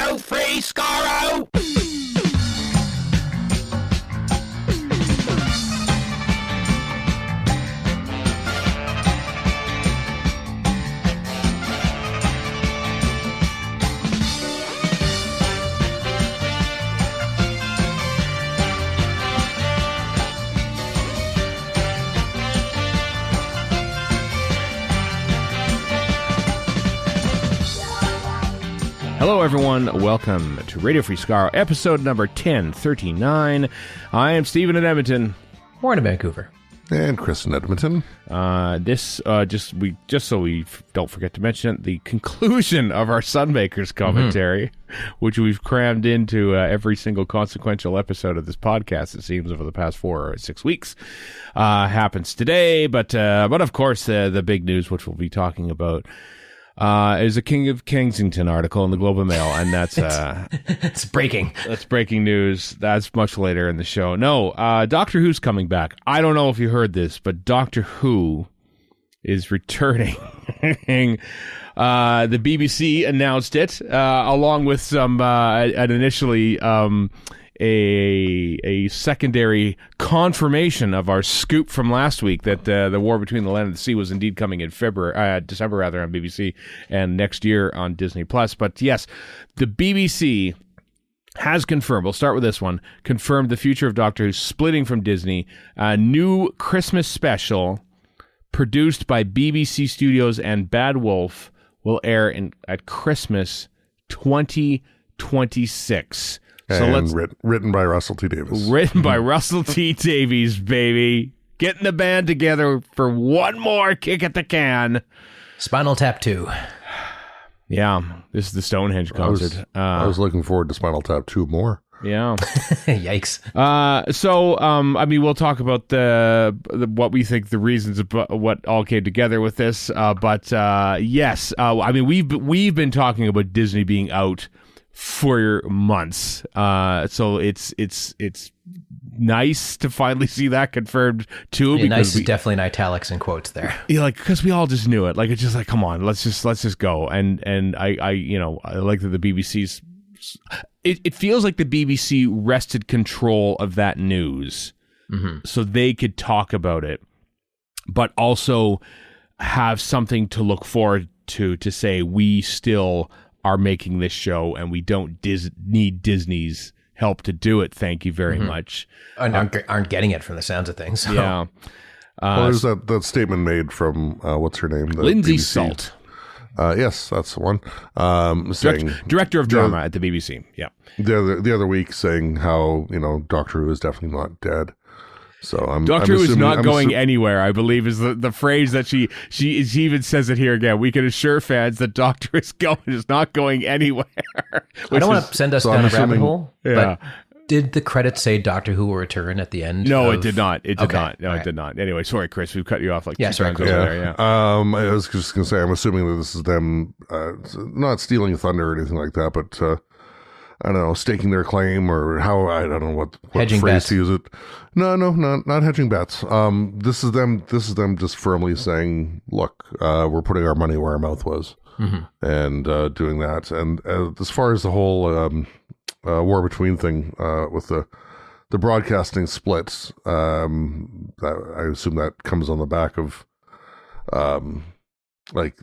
Radio Free Skaro! Hello, everyone. Welcome to Radio Free Skaro, episode number 1039. I am Stephen in Edmonton. Warren in Vancouver. And Chris in Edmonton. Just so we don't forget to mention it, the conclusion of our Sunmakers commentary, which we've crammed into every single consequential episode of this podcast, it seems, over the past 4 or 6 weeks, happens today. But of course, the big news, which we'll be talking about, is a King of Kensington article in the Globe and Mail, and that's it's breaking. That's breaking news. That's much later in the show. No, Doctor Who's coming back. I don't know if you heard this, but Doctor Who is returning. The BBC announced it, along with some initially a secondary confirmation of our scoop from last week that the War Between the Land and the Sea was indeed coming in December on BBC, and next year on Disney Plus. But yes, the BBC has confirmed, we'll start with this one, confirmed the future of Doctor Who splitting from Disney. A new Christmas special produced by BBC Studios and Bad Wolf will air at Christmas 2026. And written by Russell T. Davies. Written by Russell T. Davies, baby. Getting the band together for one more kick at the can. Spinal Tap 2. Yeah, this is the Stonehenge concert. I was looking forward to Spinal Tap 2 more. Yeah. Yikes. We'll talk about the what we think the reasons of what all came together with this. Yes. We've been talking about Disney being out for months. So it's nice to finally see that confirmed too. Yeah, nice is definitely in italics and quotes there. Yeah, because we all just knew it. Like, it's just like, come on, let's just go. And I like that the BBC's. It feels like the BBC wrested control of that news, so they could talk about it, but also have something to look forward to say we still are making this show, and we don't need Disney's help to do it. Thank you very much. And aren't getting it from the sounds of things. So. Yeah. There's that statement made from, what's her name? Lindsay Salt. Yes, that's the one. Saying Director of Drama at the BBC. Yeah. The other week saying how, Doctor Who is definitely not dead. So Doctor Who is not going anywhere, I believe, is the phrase that she even says it here again. We can assure fans that Doctor is not going anywhere. I don't want to send us down a rabbit hole, yeah. But did the credits say Doctor Who will return at the end? No, it did not. It did Okay. not. No, it did not. Anyway, sorry, Chris, we've cut you off like 2 sorry, times Chris. over there. Yeah. I was just going to say, I'm assuming that this is them not stealing thunder or anything like that, but I don't know, staking their claim, or how, I don't know what hedging phrase bets. to use it. No, not hedging bets. This is them just firmly saying, look, we're putting our money where our mouth was, and doing that. And as far as the whole War Between thing with the broadcasting splits, I assume that comes on the back of like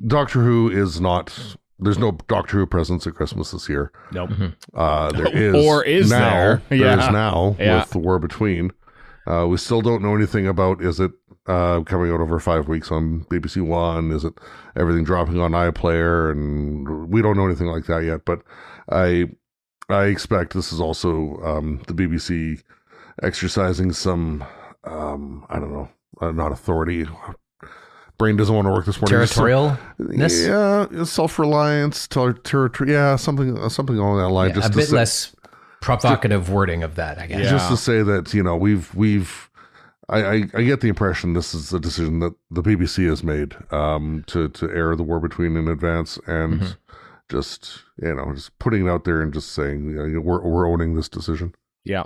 Doctor Who is not. There's no Doctor Who presence at Christmas this year. Nope. There is, or is now, there? Yeah. There is now Yeah. with the War Between. We still don't know anything about. Is it coming out over 5 weeks on BBC One? Is it everything dropping on iPlayer? And we don't know anything like that yet. But I expect this is also the BBC exercising some I don't know, not authority. Brain doesn't want to work this morning. Territorialness? Yeah, self-reliance, territory. Yeah, something along that line. Yeah, just a bit less provocative wording of that, I guess. Yeah. Just to say that, we've. I get the impression this is a decision that the BBC has made to air the War Between in advance, and just putting it out there and just saying we're owning this decision. Yeah.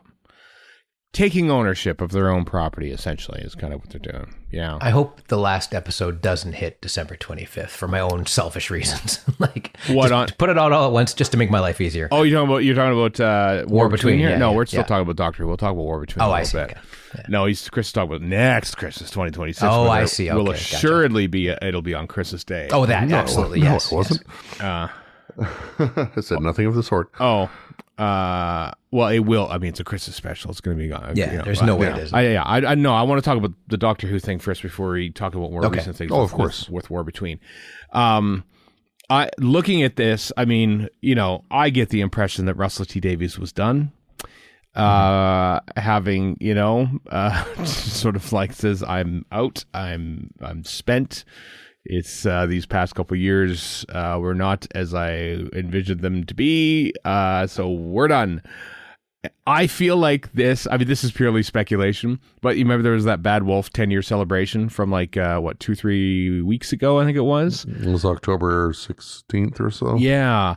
taking ownership of their own property, essentially, is kind of what they're doing. Yeah. I hope the last episode doesn't hit December 25th for my own selfish reasons. Like, What just on- put it all at once just to make my life easier. Oh, you're talking about War Between here? yeah, No, yeah, we're still yeah. talking about Doctor Who. We'll talk about War Between. Oh, a I little see. bit. Okay. Yeah. No, Chris is talking about next Christmas 2026. Oh, but I it see. Will Okay, gotcha. assuredly be. It'll be on Christmas Day. Oh, that absolutely no, yes. it wasn't. Uh, I said nothing of the sort. oh. Well, it will. I mean, it's a Christmas special. It's going to be. Yeah, there's no way it isn't. I know. I want to talk about the Doctor Who thing first before we talk about more recent things. Oh, of course. With War Between. Looking at this, I mean, I get the impression that Russell T Davies was done. Having, sort of like says, I'm out. I'm spent. It's these past couple of years were not as I envisioned them to be. So we're done. I feel like this. I mean, this is purely speculation, but you remember there was that Bad Wolf 10-year celebration from 2-3 weeks ago, I think it was. It was October 16th or so. Yeah.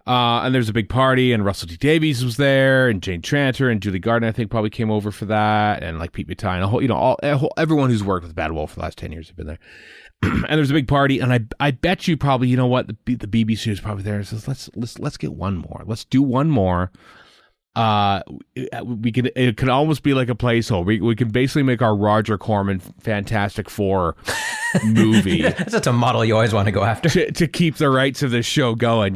And there's a big party, and Russell T Davies was there, and Jane Tranter and Julie Gardner, I think, probably came over for that, and Pete Mattei, and everyone who's worked with Bad Wolf for the last 10 years have been there. And there's a big party, and I bet you probably, the BBC is probably there and says, let's get one more. Let's do one more. It could almost be like a placeholder. We can basically make our Roger Corman Fantastic Four movie. That's a model you always want to go after. to keep the rights of this show going,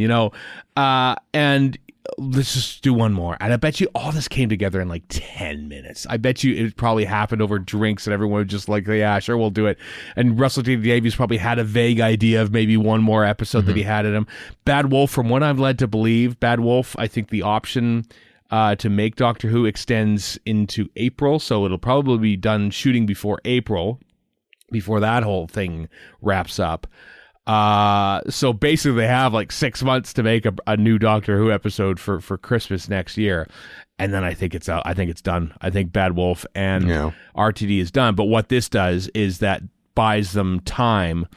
and let's just do one more. And I bet you all this came together in 10 minutes. I bet you it probably happened over drinks and everyone was just like, yeah, sure, we'll do it. And Russell T Davies probably had a vague idea of maybe one more episode that he had in him. Bad Wolf, from what I'm led to believe, Bad Wolf, I think the option to make Doctor Who extends into April, so it'll probably be done shooting before April, before that whole thing wraps up. So basically they have 6 months to make a new Doctor Who episode for Christmas next year. And then I think it's out. I think it's done. I think Bad Wolf and RTD is done. But what this does is that buys them time,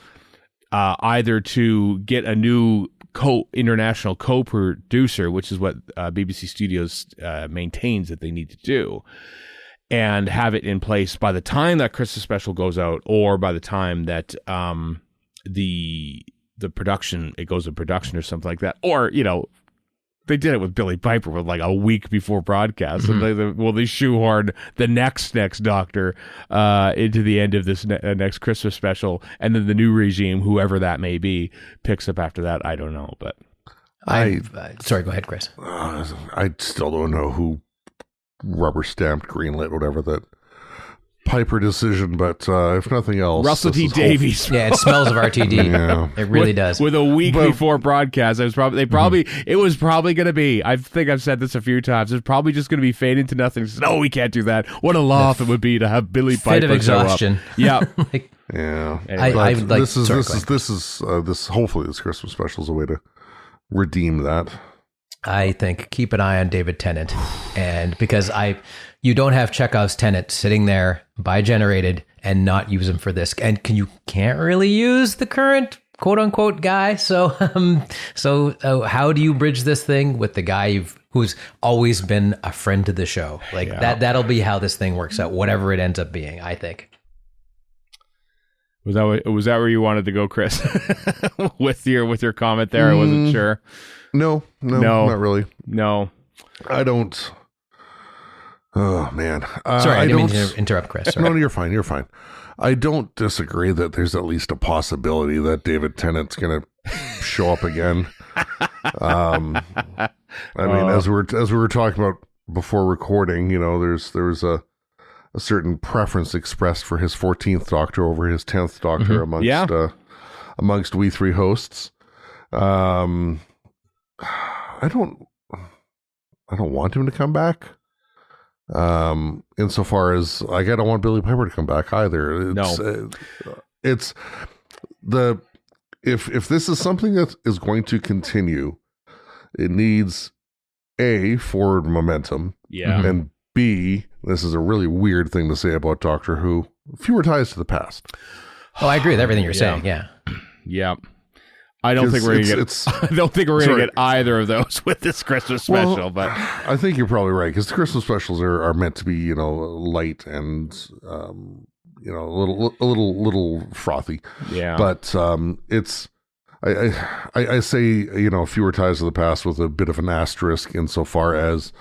either to get a new international co-producer, which is what BBC Studios maintains that they need to do, and have it in place by the time that Christmas special goes out, or by the time that the production, it goes in production or something like that. Or they did it with Billy Piper with a week before broadcast, and they shoehorn the next Doctor into the end of this next Christmas special, and then the new regime, whoever that may be, picks up after that. I don't know, but Sorry, go ahead, Chris. I still don't know who rubber stamped, greenlit, whatever that Piper decision, but if nothing else, Russell T Davies. Yeah, it smells of RTD. Yeah. It really does. With a week before broadcast, it was probably going to be. I think I've said this a few times. It's probably just going to be fade into nothing. No, we can't do that. What a laugh it would be to have Billy Piper Fit of exhaustion. show up. Yeah. Yeah. Anyway. I would like. This hopefully this Christmas special is a way to redeem that. I think keep an eye on David Tennant, and because you don't have Chekhov's Tennant sitting there bi-generated and not use him for this, and can't really use the current quote unquote guy. So how do you bridge this thing with the guy who's always been a friend to the show? That'll be how this thing works out, whatever it ends up being, I think. Was that where you wanted to go, Chris? with your comment there? I wasn't sure. No, not really. No. I don't. Oh, man. Sorry, I didn't mean to interrupt, Chris. Sorry. No, you're fine. I don't disagree that there's at least a possibility that David Tennant's going to show up again. I mean, as we were talking about before recording, there was a certain preference expressed for his 14th Doctor over his 10th Doctor amongst we three hosts. I don't want him to come back. Insofar as I don't want Billy Piper to come back either. If this is something that is going to continue, it needs A, forward momentum, and B, this is a really weird thing to say about Doctor Who, fewer ties to the past. Oh, I agree with everything you're saying. Yeah. Yeah. I don't think we're gonna get. It's I don't think we're gonna get either of those with this Christmas special. Well, but I think you're probably right, because the Christmas specials are meant to be, light and a little frothy. yeah, But it's I say fewer ties to the past with a bit of an asterisk insofar as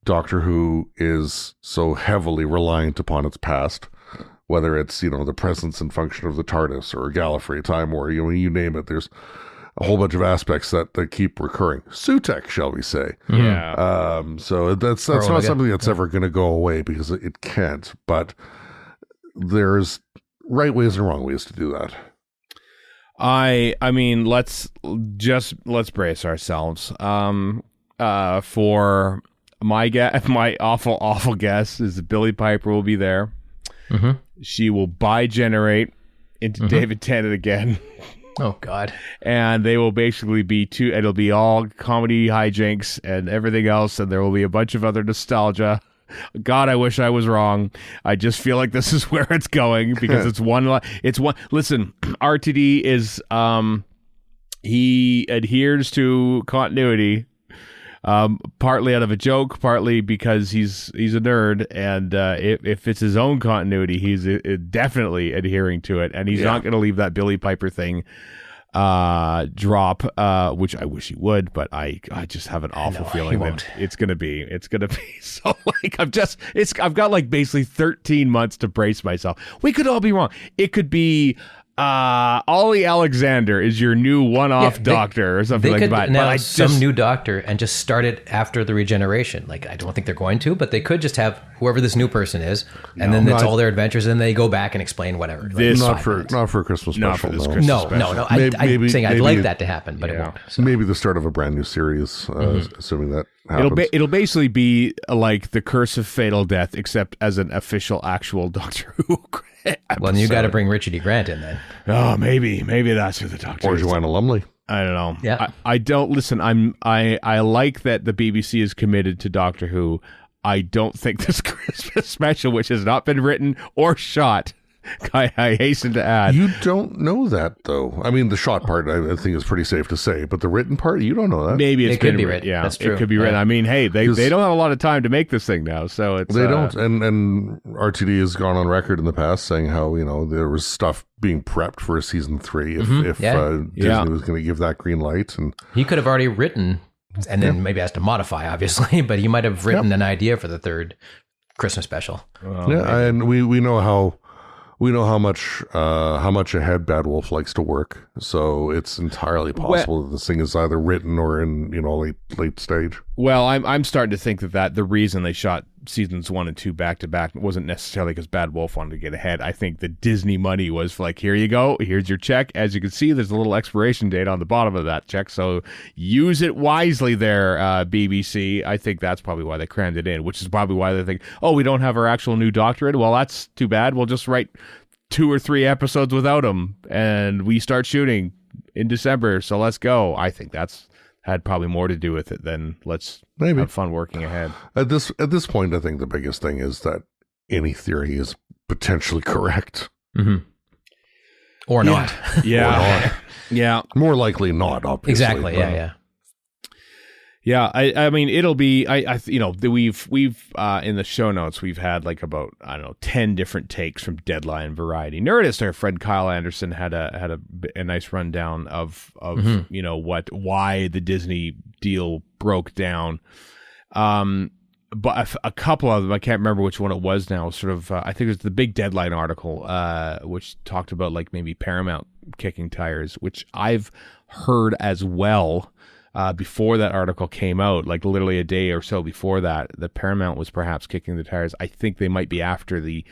Doctor Who is so heavily reliant upon its past. Whether it's, the presence and function of the TARDIS or Gallifrey, Time War, you name it, there's a whole bunch of aspects that keep recurring. Sutek, shall we say. yeah. So that's not something that's ever going to go away, because it can't. But there's right ways and wrong ways to do that. I mean, let's brace ourselves. For my awful guess is that Billie Piper will be there. Mm-hmm. She will bi-generate into David Tennant again. Oh, God. And they will basically be it'll be all comedy hijinks and everything else, and there will be a bunch of other nostalgia. God, I wish I was wrong. I just feel like this is where it's going, because it's one. Listen, RTD is, he adheres to continuity. Partly out of a joke, partly because he's a nerd, and if it's his own continuity, he's definitely adhering to it, and he's not going to leave that Billie Piper thing drop, which I wish he would, but I just have an awful feeling that it's gonna be so, like, I've got like basically 13 months to brace myself. We could all be wrong. It could be Ollie Alexander is your new one-off doctor or something like that. They could announce some new doctor and just start it after the regeneration. Like, I don't think they're going to, but they could just have whoever this new person is, and then it's all their adventures, and they go back and explain whatever. Not for a Christmas special. Not for this Christmas special. No. I'm saying I'd like that to happen, but it won't. So. Maybe the start of a brand new series, assuming that happens. It'll basically be like the Curse of Fatal Death, except as an official, actual Doctor Who. Well, then you got to bring Richard E. Grant in then. Oh, maybe that's who the Doctor is. Or Joanna Lumley. I don't know. Yeah. I don't listen. I like that the BBC is committed to Doctor Who. I don't think this Christmas special, which has not been written or shot, I hasten to add. You don't know that, though. I mean, the shot part, I think, is pretty safe to say, but the written part, you don't know that. Maybe it could be written. Yeah, that's true. It could be written. I mean, hey, they don't have a lot of time to make this thing now, so it's they don't. And RTD has gone on record in the past saying how there was stuff being prepped for a season 3 if Disney was going to give that green light, and he could have already written, and then maybe has to modify, obviously, but he might have written an idea for the third Christmas special. And we know how. We know how much ahead Bad Wolf likes to work, so it's entirely possible that this thing is either written or in late stage. Well, I'm starting to think that the reason they shot seasons 1 and 2 back to back wasn't necessarily because Bad Wolf wanted to get ahead. I think the Disney money was like, here you go, here's your check. As you can see, there's a little expiration date on the bottom of that check, so use it wisely there, BBC. I think that's probably why they crammed it in, which is probably why they think, oh, we don't have our actual new Doctor in. Well, that's too bad. We'll just write 2 or 3 episodes without him, and we start shooting in December, so let's go. I think that's had probably more to do with it than let's have fun working ahead. At this point, I think the biggest thing is that any theory is potentially correct. Mm-hmm. Or not. Yeah. Or not. Yeah. More likely not, obviously. Exactly, yeah. Yeah, I mean, it'll be, we've in the show notes, we've had like about, 10 different takes from Deadline and Variety. Nerdist, our friend Kyle Anderson had a nice rundown of why the Disney deal broke down. But a couple of them, I can't remember which one it was now, sort of, I think it was the big Deadline article, which talked about like maybe Paramount kicking tires, which I've heard as well. Before that article came out, like literally a day or so before that, the Paramount was perhaps kicking the tires. I think they might be after the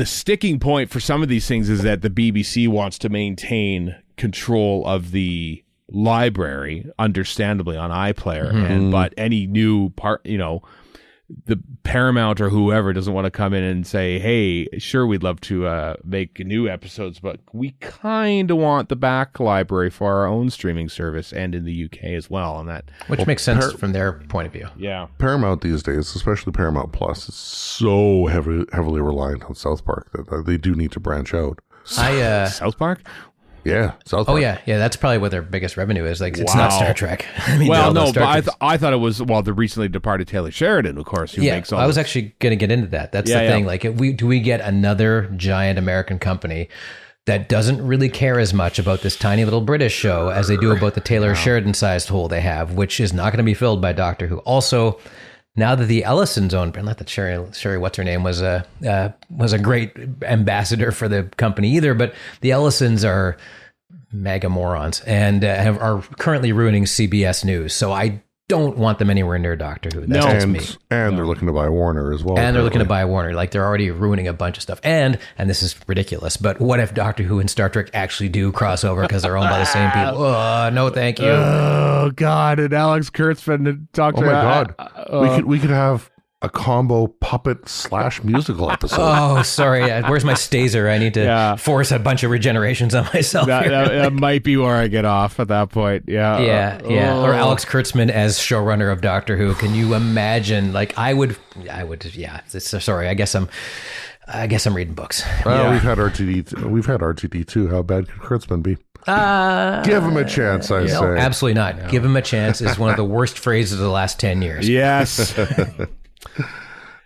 sticking point for some of these things is that the BBC wants to maintain control of the library, understandably, on iPlayer, but any new part, the Paramount or whoever doesn't want to come in and say, hey, sure, we'd love to make new episodes, but we kind of want the back library for our own streaming service and in the UK as well. And that, which makes sense from their point of view. Yeah. Paramount these days, especially Paramount Plus, is so heavily reliant on South Park that they do need to branch out. South Park? Yeah, South Oh Park. yeah, that's probably what their biggest revenue is. Like, it's not Wow. Star Trek. I mean, Well, no, no, Star but Trek I thought it was the recently departed Taylor Sheridan, of course, who makes all. I was this. actually going to get into that. That's the thing. Like, do we get another giant American company that doesn't really care as much about this tiny little British show as they do about the Taylor Sheridan-sized hole they have, which is not going to be filled by Doctor Who. Also, now that the Ellisons own, not that Sherry, what's her name, was a great ambassador for the company either, but the Ellisons are mega morons and are currently ruining CBS News. So I don't want them anywhere near Doctor Who. That's just me. And they're looking to buy Warner as well. And they're looking to buy Warner. Like, they're already ruining a bunch of stuff. And this is ridiculous, but what if Doctor Who and Star Trek actually do cross over because they're owned by the same people? No, thank you. Oh God! And Alex Kurtzman and Doctor. Oh my God! We could have a combo puppet / musical episode. Oh, sorry. Where's my staser? I need to force a bunch of regenerations on myself. That might be where I get off at that point. Yeah. Or Alex Kurtzman as showrunner of Doctor Who. Can you imagine? Like, I would. Yeah. Sorry. I guess I'm reading books. Well, we've had RTD too. How bad could Kurtzman be? Give him a chance, I say. Absolutely not. No. Give him a chance is one of the worst phrases of the last 10 years. Yes.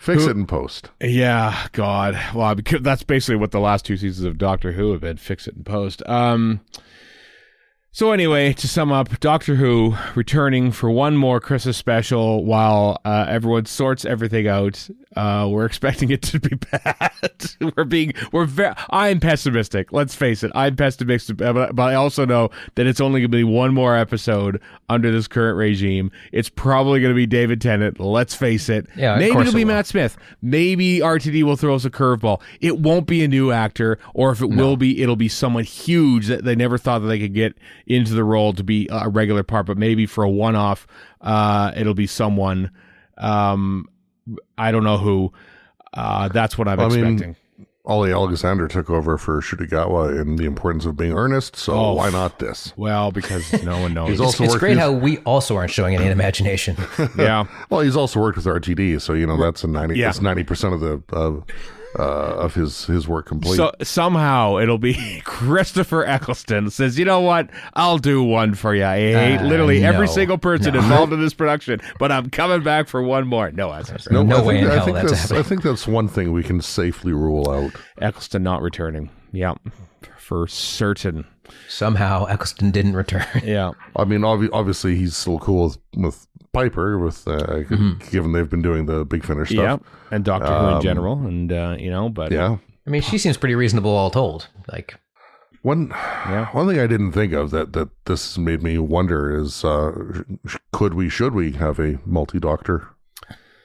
Fix it in post. Yeah, God. Well, because that's basically what the last 2 seasons of Doctor Who have been. Fix it in post. So anyway, to sum up, Doctor Who returning for one more Christmas special while everyone sorts everything out. We're expecting it to be bad. I'm pessimistic. Let's face it. I'm pessimistic, but I also know that it's only going to be one more episode under this current regime. It's probably going to be David Tennant. Let's face it. Yeah, maybe it'll be Matt Smith. Maybe RTD will throw us a curveball. It won't be a new actor, or if it will be, it'll be someone huge that they never thought that they could get into the role to be a regular part, but maybe for a one-off, it'll be someone. I don't know who. That's what I'm expecting. Ollie Alexander took over for Shudigawa in The Importance of Being Earnest, so why not this? Well, because no one knows. It's great how we also aren't showing any imagination. Yeah. Well, he's also worked with RTD, so that's a 90. That's 90% of his work complete. So somehow it'll be Christopher Eccleston says, you know what? I'll do one for you. I hate literally every single person involved in this production, but I'm coming back for one more. No, that's no way in hell that's happening. I think that's one thing we can safely rule out. Eccleston not returning. Yeah, for certain. Somehow Eccleston didn't return. Yeah. I mean, obviously he's still cool with Piper, given they've been doing the Big Finish stuff. Yeah, and Doctor Who in general, and but yeah. I mean, she seems pretty reasonable all told. Like, one thing I didn't think of that this made me wonder is should we have a multi-Doctor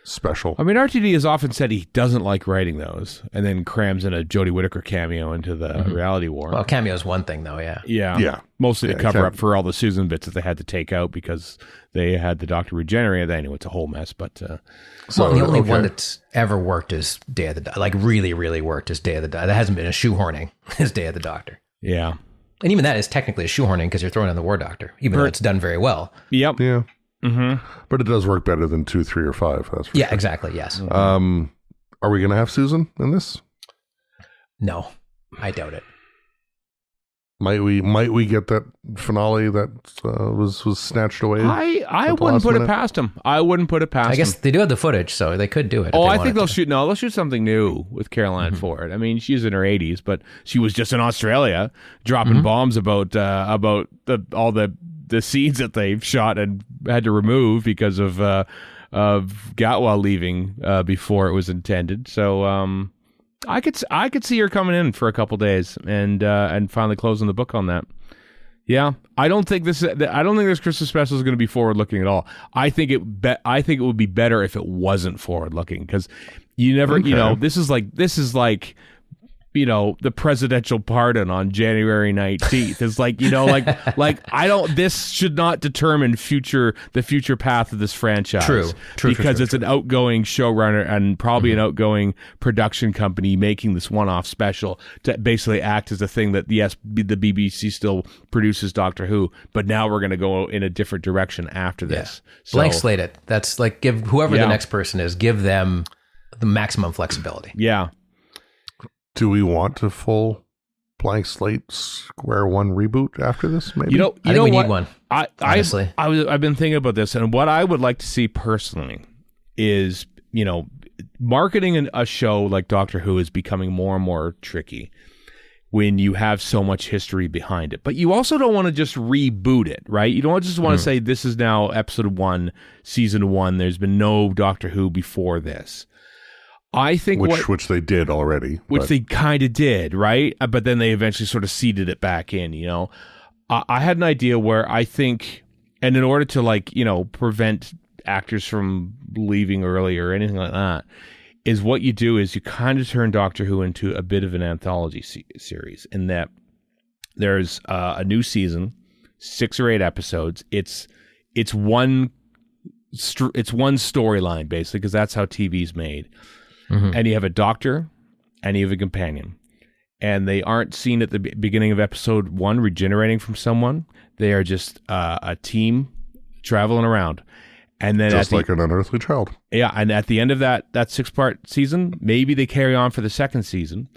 special? I mean, RTD has often said he doesn't like writing those, and then crams in a Jodie Whittaker cameo into the reality war. Well, cameo is one thing, though. Yeah. Mostly to cover up for all the Susan bits that they had to take out because they had the Doctor regenerate. Anyway, it's a whole mess. But the only one that's ever worked is Day of the Doctor. Like, really, really worked is Day of the Doctor. That hasn't been a shoehorning. Is Day of the Doctor. Yeah, and even that is technically a shoehorning because you're throwing in the War Doctor, even though it's done very well. Yep. Yeah. Mm-hmm. But it does work better than 2, 3, or 5. That's for sure. Exactly. Yes. Are we going to have Susan in this? No, I doubt it. Might we get that finale that was snatched away? I wouldn't put it past him. I wouldn't put it past him. I guess they do have the footage, so they could do it. I think they'll shoot. No, they'll shoot something new with Caroline Ford. I mean, she's in her 80s, but she was just in Australia dropping bombs about all the scenes that they've shot and had to remove because of Gatwa leaving before it was intended. So I could see her coming in for a couple days and finally closing the book on that. Yeah, I don't think this Christmas special is going to be forward looking at all. I think it would be better if it wasn't forward looking because you never this is like the presidential pardon on January 19th. It's like this should not determine the future path of this franchise. True. Because it's an outgoing showrunner and probably an outgoing production company making this one-off special to basically act as the thing that, yes, the BBC still produces Doctor Who, but now we're going to go in a different direction after this. So, blank slate it. That's like, give whoever the next person is, give them the maximum flexibility. Yeah. Do we want a full blank slate Square One reboot after this? Maybe I think we need one. Honestly, I've been thinking about this, and what I would like to see personally is, marketing a show like Doctor Who is becoming more and more tricky when you have so much history behind it. But you also don't want to just reboot it, right? You don't just want to say this is now episode 1, season 1. There's been no Doctor Who before this. I think which they did already. Which they kind of did, right? But then they eventually sort of seeded it back in, I had an idea where I think, and in order to prevent actors from leaving early or anything like that, is what you do is you kind of turn Doctor Who into a bit of an anthology series, in that there's a new season, 6 or 8 episodes. It's one storyline basically, because that's how TV's made. And you have a doctor and you have a companion, and they aren't seen at the beginning of episode 1 regenerating from someone. They are just a team traveling around. And then just like an unearthly child. Yeah, and at the end of that 6-part season, maybe they carry on for the second season,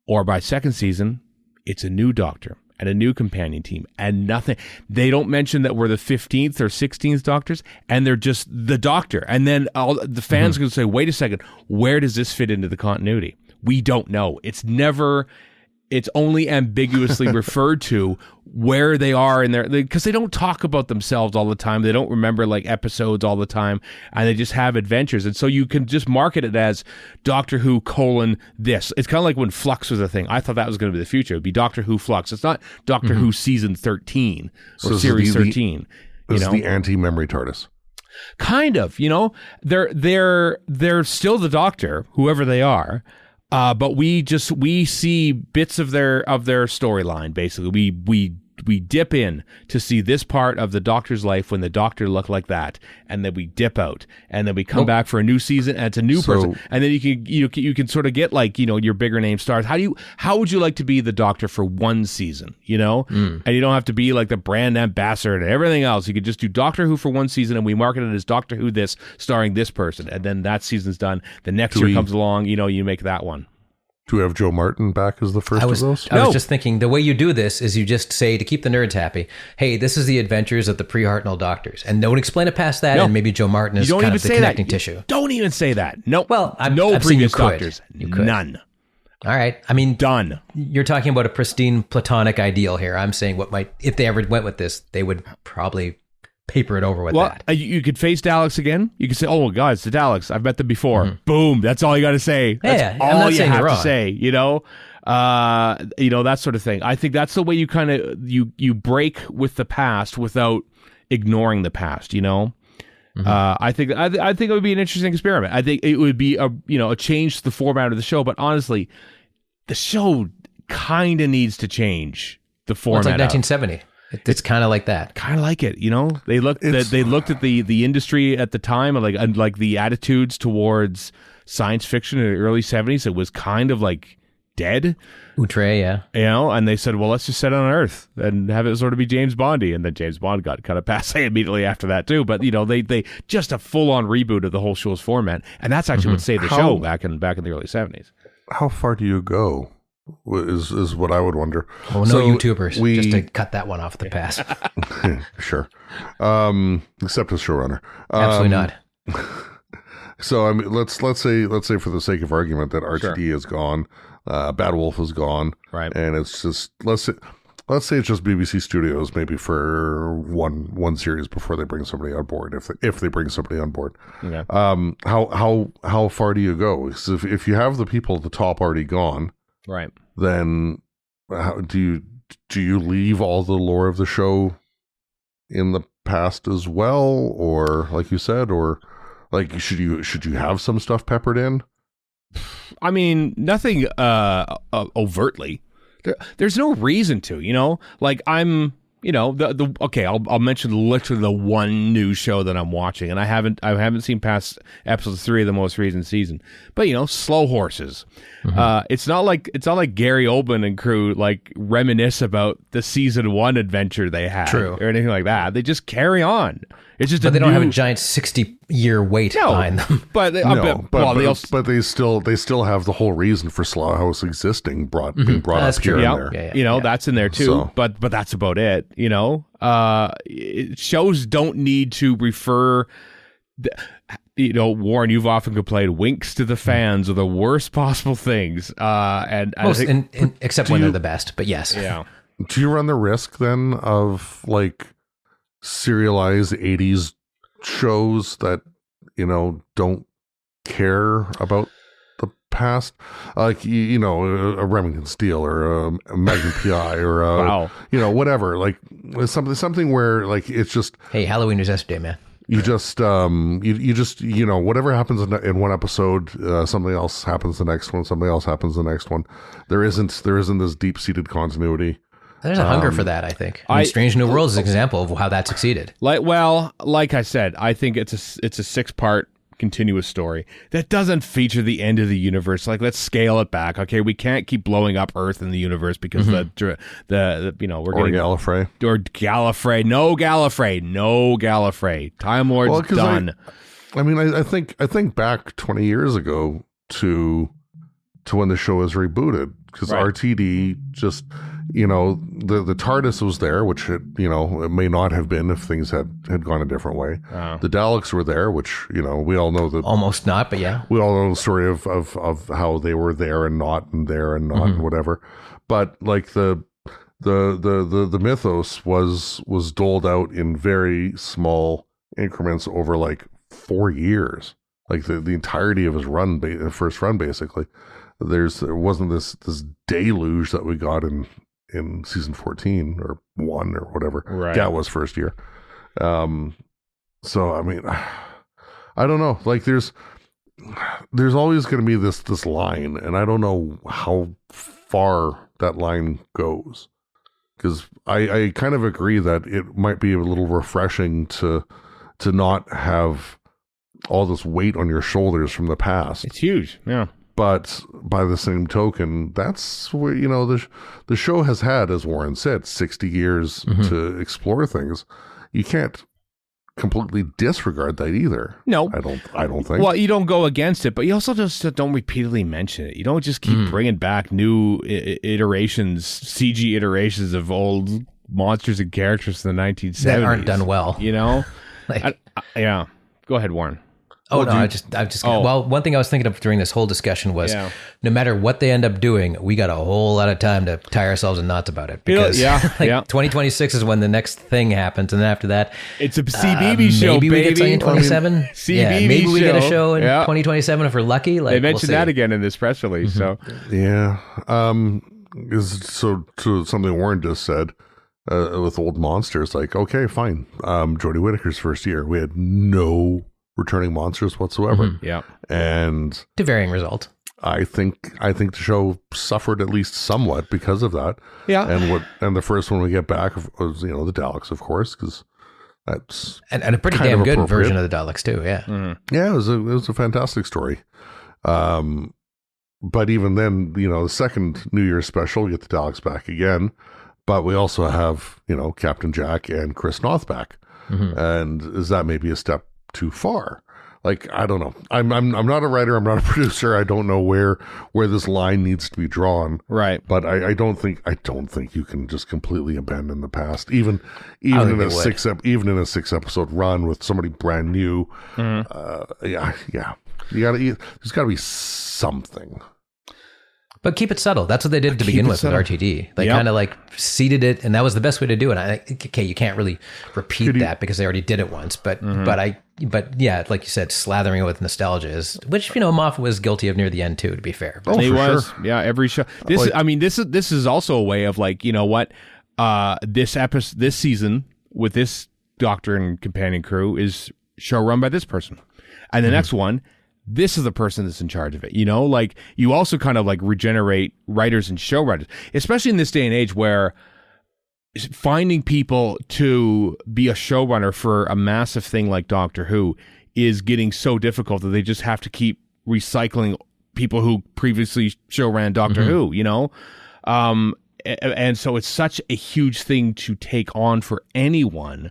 or by second season, it's a new doctor and a new companion team, and nothing. They don't mention that we're the 15th or 16th doctors, and they're just the doctor. And then all the fans are going to say, wait a second, where does this fit into the continuity? We don't know. It's only ambiguously referred to where they are in their, because they don't talk about themselves all the time. They don't remember episodes all the time, and they just have adventures. And so you can just market it as Doctor Who : this. It's kind of like when Flux was a thing. I thought that was going to be the future. It would be Doctor Who Flux. It's not Doctor Who season 13 or series 13. This is the anti-memory TARDIS. Kind of, they're still the Doctor, whoever they are. But we see bits of their storyline. Basically, we dip in to see this part of the Doctor's life when the Doctor looked like that, and then we dip out, and then we come back for a new season, and it's a new person, and then you can sort of get your bigger name stars. How would you like to be the Doctor for one season? And you don't have to be like the brand ambassador and everything else. You could just do Doctor Who for one season, and we market it as Doctor Who this, starring this person, and then that season's done. The next year comes along, you make that one. Do we have Joe Martin back as the first of those? I was just thinking, the way you do this is you just say, to keep the nerds happy, hey, this is the adventures of the pre-Hartnell Doctors. And don't explain it past that, and maybe Joe Martin is kind of the connecting tissue. Don't even say that. No. Well, no previous Doctors. You could. None. All right. I mean, done. You're talking about a pristine platonic ideal here. I'm saying if they ever went with this, they would probably paper it over with that. You could face Daleks again. You could say, oh, my God, it's the Daleks. I've met them before. Boom. That's all you got to say. That's all you have to say, that sort of thing. I think that's the way you kind of, you break with the past without ignoring the past, I think it would be an interesting experiment. I think it would be a change to the format of the show, but honestly, the show kind of needs to change the format. It's like 1970. It's kind of like that. Kind of like it, They looked at the industry at the time, and like the attitudes towards science fiction in the early 70s. It was kind of like dead. Outre, yeah. And they said, well, let's just set it on Earth and have it sort of be James Bondy. And then James Bond got kind of passé immediately after that too. But they just a full on reboot of the whole show's format, and that's actually what saved the show back in the early 70s. How far do you go? Is what I would wonder. Oh, no YouTubers. Just to cut that one off the pass. Sure. Except as showrunner. Absolutely not. So I mean, let's say for the sake of argument that RTD is gone, Bad Wolf is gone, right? And it's just let's say it's just BBC Studios maybe for one series before they bring somebody on board, if they bring somebody on board. Okay. How far do you go? Because if you have the people at the top already gone. Right. Then how, do you leave all the lore of the show in the past as well, or like you said, or like should you have some stuff peppered in? I mean, nothing overtly. There's no reason to, like I'm. I'll mention literally the one new show that I'm watching, and I haven't seen past episode 3 of the most recent season. But Slow Horses. It's not like Gary Oldman and crew reminisce about the season 1 adventure they had, or anything like that. They just carry on. It's just But they don't have a giant 60-year wait behind them. But they, but they still have the whole reason for Slaughterhouse existing being brought That's up here true. and there. you know, that's in there too. So- But that's about it. You know, shows don't need to refer. You know, Warren, you've often complained winks to the fans are the worst possible things. And I think, Except when they're the best. But yes. yeah. Do you run the risk then of like serialized 80s shows that, you know, don't care about the past? Like, you know, a Remington Steel or a Magnum PI or a, Wow. you know, whatever. Like something where like it's just Hey, Halloween is yesterday, man. you just you just, you know, whatever happens in one episode, something else happens the next one, something else happens the next one. There isn't this deep-seated continuity. There's a hunger for that, I think. I mean, Strange New Worlds is an example of how that succeeded. Like I said, I think it's a 6-part continuous story that doesn't feature the end of the universe. Like, let's scale it back. Okay, we can't keep blowing up Earth in the universe because the you know, we're getting Gallifrey. Or Gallifrey. No Gallifrey. Time Lord's done. I mean, I think back 20 years ago to when the show was rebooted, because RTD just, you know, the TARDIS was there, which it, you know, it may not have been if things had gone a different way. The Daleks were there, which, you know, we all know Almost not, but yeah. we all know the story of how they were there and not and there and not and whatever. But like the mythos was doled out in very small increments over like 4 years, like the entirety of his first run basically. There wasn't this deluge that we got in season 14 or 1 or whatever. Right. That was first year. So I mean, I don't know. Like there's always going to be this line, and I don't know how far that line goes. Because I kind of agree that it might be a little refreshing to not have all this weight on your shoulders from the past. It's huge. Yeah. But by the same token, that's where, you know, the show has had, as Warren said, 60 years to explore things. You can't completely disregard that either. No, I don't think. Well, you don't go against it, but you also just don't repeatedly mention it. You don't just keep bringing back new iterations, CG iterations of old monsters and characters from the 1970s That aren't done well. You know, Like, yeah. Go ahead, Warren. Oh, no, well, one thing I was thinking of during this whole discussion was no matter what they end up doing, we got a whole lot of time to tie ourselves in knots about it. Because 2026 is when the next thing happens. And then after that, it's a CBB show, maybe baby. we get something in 27. maybe we get a show in 2027 if we're lucky. Like, they mentioned that again in this press release. So, yeah. So to something Warren just said, with old monsters, like, okay, fine. Jodie Whittaker's first year, we had no returning monsters whatsoever. Yeah. And to varying results. I think the show suffered at least somewhat because of that. Yeah. And the first one we get back was, you know, the Daleks, of course, because that's and a pretty damn good version of the Daleks too. Yeah. Yeah, it was a fantastic story. But even then, you know, the second New Year's special, we get the Daleks back again, but we also have, you know, Captain Jack and Chris Noth back. And is that maybe a step too far? Like, I don't know. I'm not a writer. I'm not a producer. I don't know where this line needs to be drawn. Right. But I don't think you can just completely abandon the past. Even in a 6 episode run with somebody brand new. Yeah. There's got to be something. But keep it subtle. That's what they did to begin with RTD. They kind of like seeded it, and that was the best way to do it. Okay, you can't really repeat that because they already did it once. But yeah, like you said, slathering it with nostalgia is, which, you know, Moffat was guilty of near the end too. To be fair, he was. Sure. Yeah, every show. This is also a way of, like, you know what, this season with this Doctor and companion crew is show run by this person, and the next one, this is the person that's in charge of it. You know, like, you also kind of like regenerate writers and show writers, especially in this day and age where finding people to be a showrunner for a massive thing like Doctor Who is getting so difficult that they just have to keep recycling people who previously show ran Doctor Who, you know? And so it's such a huge thing to take on for anyone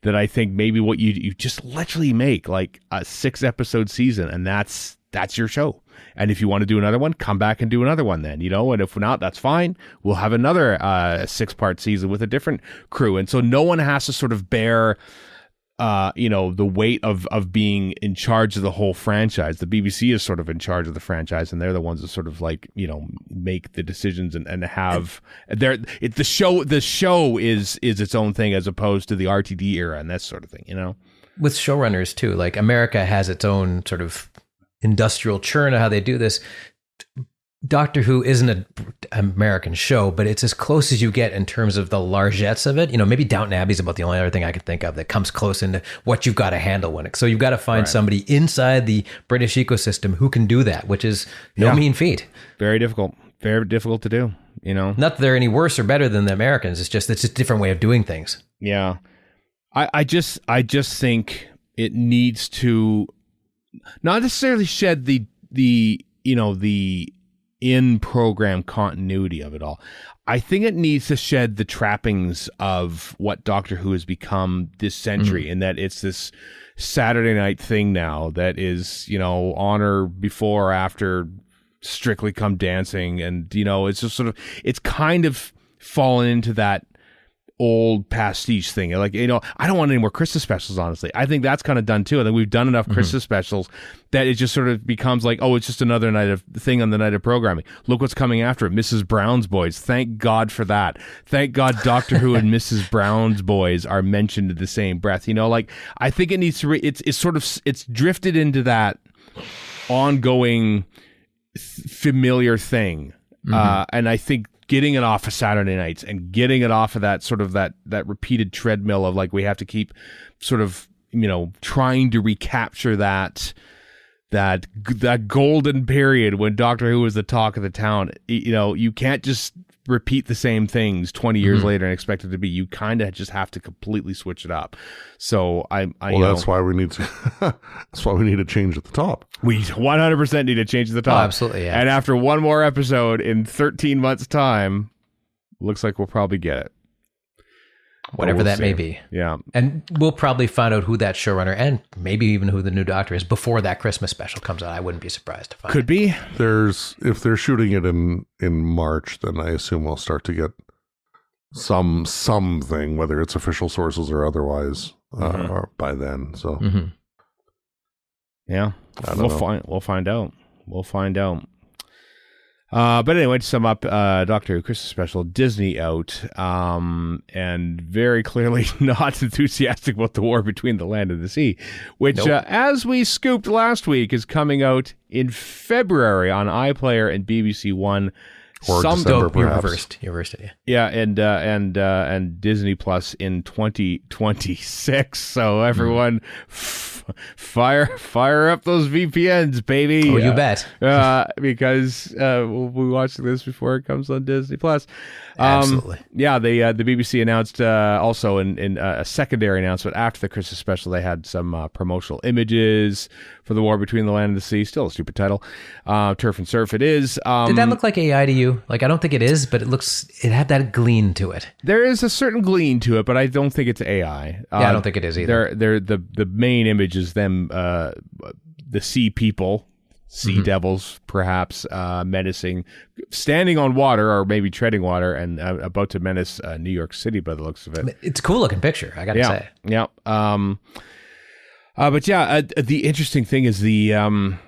that I think maybe what you just literally make like a 6-episode season, and that's your show. And if you want to do another one, come back and do another one then, and if not, that's fine. We'll have another 6-part season with a different crew. And so no one has to sort of bear the weight of being in charge of the whole franchise. The BBC is sort of in charge of the franchise, and they're the ones that sort of like, make the decisions and have the show is its own thing as opposed to the RTD era and that sort of thing, With showrunners too, like America has its own sort of industrial churn of how they do this. Doctor Who isn't an American show, but it's as close as you get in terms of the largesse of it. Maybe Downton Abbey is about the only other thing I could think of that comes close into what you've got to handle so you've got to find somebody inside the British ecosystem who can do that, which is no mean feat. Very difficult to do, Not that they're any worse or better than the Americans. It's a different way of doing things. Yeah. I just think it needs to not necessarily shed the in-program continuity of it all. I think it needs to shed the trappings of what Doctor Who has become this century, in that it's this Saturday night thing now that is, on or before or after Strictly Come Dancing, and it's just sort of, it's kind of fallen into that old pastiche thing. Like, I don't want any more Christmas specials, honestly. I think that's kind of done too. I think we've done enough Christmas specials that it just sort of becomes like, oh, it's just another night of thing on the night of programming. Look what's coming after it. Mrs. Brown's Boys. Thank God for that. Thank God Doctor Who and Mrs. Brown's Boys are mentioned in the same breath. Like, I think it needs to it's drifted into that ongoing familiar thing. And I think getting it off of Saturday nights and getting it off of that sort of that repeated treadmill of like, we have to keep sort of, trying to recapture that golden period when Doctor Who was the talk of the town. You can't just repeat the same things 20 years later and expect it to be. You kind of just have to completely switch it up. So that's why we need to that's why we need to change at the top. We 100% need to change at the top. Oh, absolutely, yeah. And after one more episode in 13 months time, looks like we'll probably get it. Whatever that may be. Yeah. And we'll probably find out who that showrunner and maybe even who the new Doctor is before that Christmas special comes out. I wouldn't be surprised to find Could be. If they're shooting it in March, then I assume we'll start to get something, whether it's official sources or otherwise, by then. So yeah, we'll find out. But anyway, to sum up, Doctor Who Christmas special, Disney out, and very clearly not enthusiastic about the war between the land and the sea, which, as we scooped last week, is coming out in February on iPlayer and BBC One. Or December, perhaps. You reversed it, yeah. And Disney Plus in 2026. So everyone, fire up those VPNs, baby. Oh, you bet. Because we'll be watching this before it comes on Disney Plus. Absolutely. Yeah, the BBC announced also in a secondary announcement after the Christmas special, they had some promotional images for the war between the land and the sea. Still a stupid title. Turf and Surf it is. Did that look like AI to you? Like, I don't think it is, but it had that gleam to it. There is a certain gleam to it, but I don't think it's AI. Yeah, I don't think it is either. The main image is them, the sea people, sea devils, perhaps, menacing, standing on water or maybe treading water and about to menace New York City by the looks of it. It's a cool looking picture, I gotta say. Yeah. But yeah, the interesting thing is the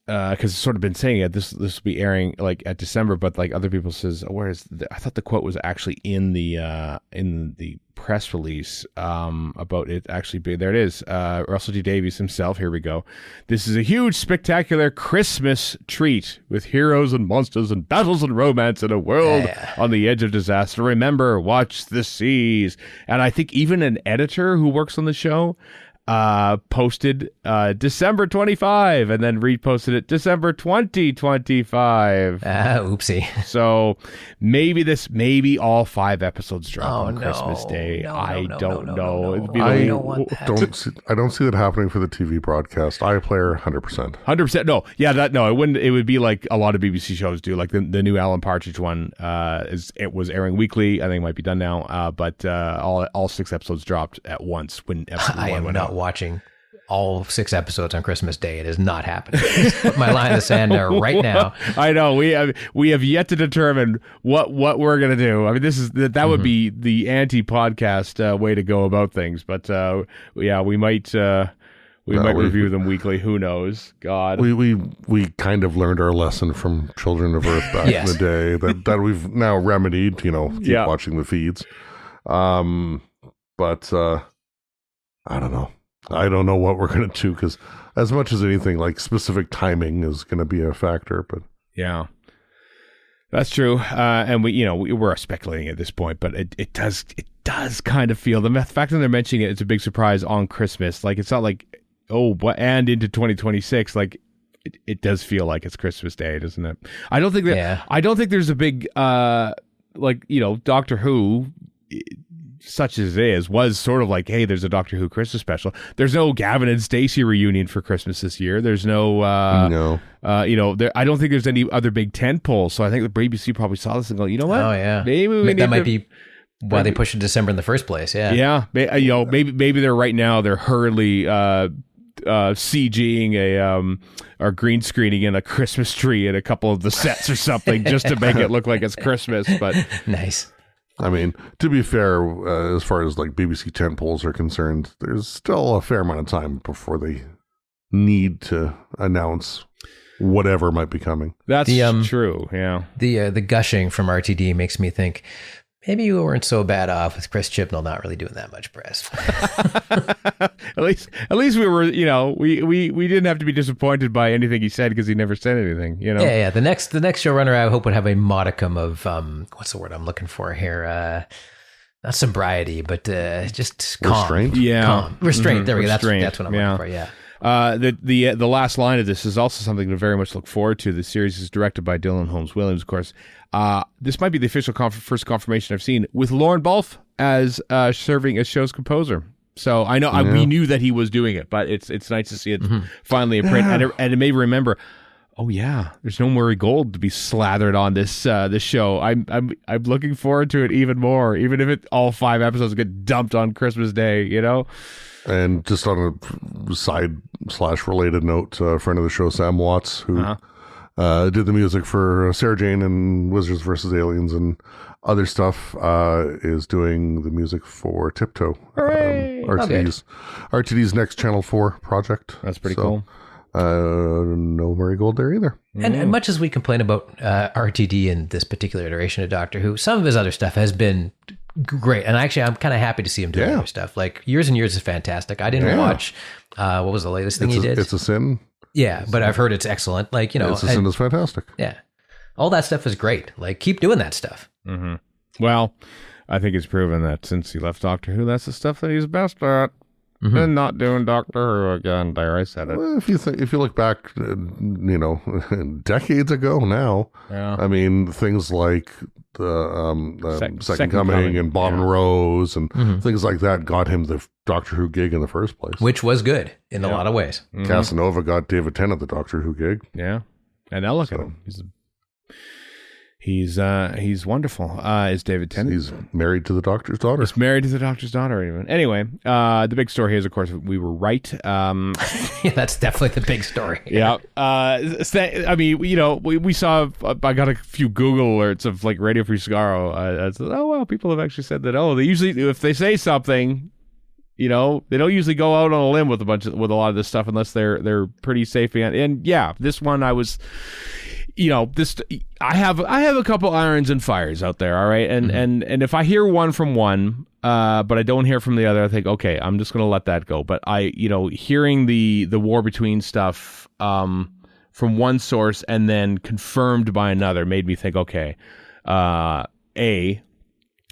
because it's sort of been saying it. This will be airing like at December, but like other people says, I thought the quote was actually in the press release about it actually being there. It is Russell T Davies himself. Here we go. This is a huge, spectacular Christmas treat with heroes and monsters and battles and romance in a world on the edge of disaster. Remember, watch the seas. And I think even an editor who works on the show posted December 25 and then reposted it December 2025. Oopsie. So maybe all 5 episodes drop on Christmas Day. I don't know. It'd be I don't see that happening for the TV broadcast. iPlayer 100%. 100%. No. Yeah, it wouldn't. It would be like a lot of BBC shows do. Like the new Alan Partridge one it was airing weekly. I think it might be done now. But all 6 episodes dropped at once when episode 1 went out. Not watching all 6 episodes on Christmas Day. It is not happening. Put my line in the sand there right now. I know we have yet to determine what we're gonna do. I mean, that would be the anti-podcast way to go about things. But we might review them weekly. Who knows? God, we kind of learned our lesson from Children of Earth back in the day that we've now remedied. Keep watching the feeds. But I don't know. I don't know what we're going to do because as much as anything, like specific timing is going to be a factor. But yeah, that's true. And we're speculating at this point, but it does kind of feel the fact that they're mentioning it's a big surprise on Christmas. Like it's not like and into 2026. Like it does feel like it's Christmas Day, doesn't it? I don't think there's a big Doctor Who. Such as it is, was sort of like, hey, there's a Doctor Who Christmas special. There's no Gavin and Stacey reunion for Christmas this year. There's no, I don't think there's any other big tent poles. So I think the BBC probably saw this and go, you know what? Oh yeah, maybe that might be why they pushed it December in the first place. Yeah, yeah. Maybe they're right now. They're hurriedly CGing or green screening in a Christmas tree in a couple of the sets or something just to make it look like it's Christmas. But nice. I mean, to be fair, as far as like BBC tentpoles are concerned, there's still a fair amount of time before they need to announce whatever might be coming. That's true. Yeah. The gushing from RTD makes me think maybe you weren't so bad off with Chris Chibnall not really doing that much press. At least we were, we didn't have to be disappointed by anything he said because he never said anything, Yeah. The next showrunner I hope would have a modicum of what's the word I'm looking for here? Not sobriety, but just calm. Restraint. Yeah, calm. Restraint. There we go. That's what I'm looking for. Yeah. The last line of this is also something to very much look forward to. The series is directed by Dylan Holmes Williams, of course. This might be the official first confirmation I've seen with Lauren Balfe as serving as show's composer. So I know we knew that he was doing it, but it's nice to see it finally in print, and it made me remember. Oh yeah, there's no Murray Gold to be slathered on this show. I'm looking forward to it even more, even if all 5 episodes get dumped on Christmas Day. And just on a side/related note, a friend of the show, Sam Watts, who did the music for Sarah Jane and Wizards vs. Aliens and other stuff, is doing the music for Tiptoe. Hooray! RTD's next Channel 4 project. That's pretty cool. No Murray Gold there either. And much as we complain about RTD in this particular iteration of Doctor Who, some of his other stuff has been great. And actually, I'm kind of happy to see him doing other stuff. Like Years and Years is fantastic. I didn't watch, what was the latest thing he did? It's a Sin. Yeah, but I've heard it's excellent. Like, It's a Sin is fantastic. Yeah. All that stuff is great. Like, keep doing that stuff. Mm-hmm. Well, I think it's proven that since he left Doctor Who, that's the stuff that he's best at. And not doing Doctor Who again. There, I said it. Well, if you look back, decades ago now, I mean, things like the Second Coming and Bob and Rose and things like that got him the Doctor Who gig in the first place. Which was good in a lot of ways. Casanova got David Tennant the Doctor Who gig. Yeah. And now look at him. He's wonderful. Is David Tennant? He's married to the Doctor's daughter. He's married to the Doctor's daughter, even. Anyway, the big story here is, of course, we were right. Yeah, that's definitely the big story. Yeah. I mean, we saw. I got a few Google alerts of like Radio Free Skaro. I said, oh well, people have actually said that. Oh, they usually, if they say something, they don't usually go out on a limb with a lot of this stuff unless they're pretty safe. And yeah, this one I was. I have a couple irons and fires out there, all right? And if I hear one from one, but I don't hear from the other, I think, okay, I'm just going to let that go. But hearing the war between stuff from one source and then confirmed by another made me think, okay,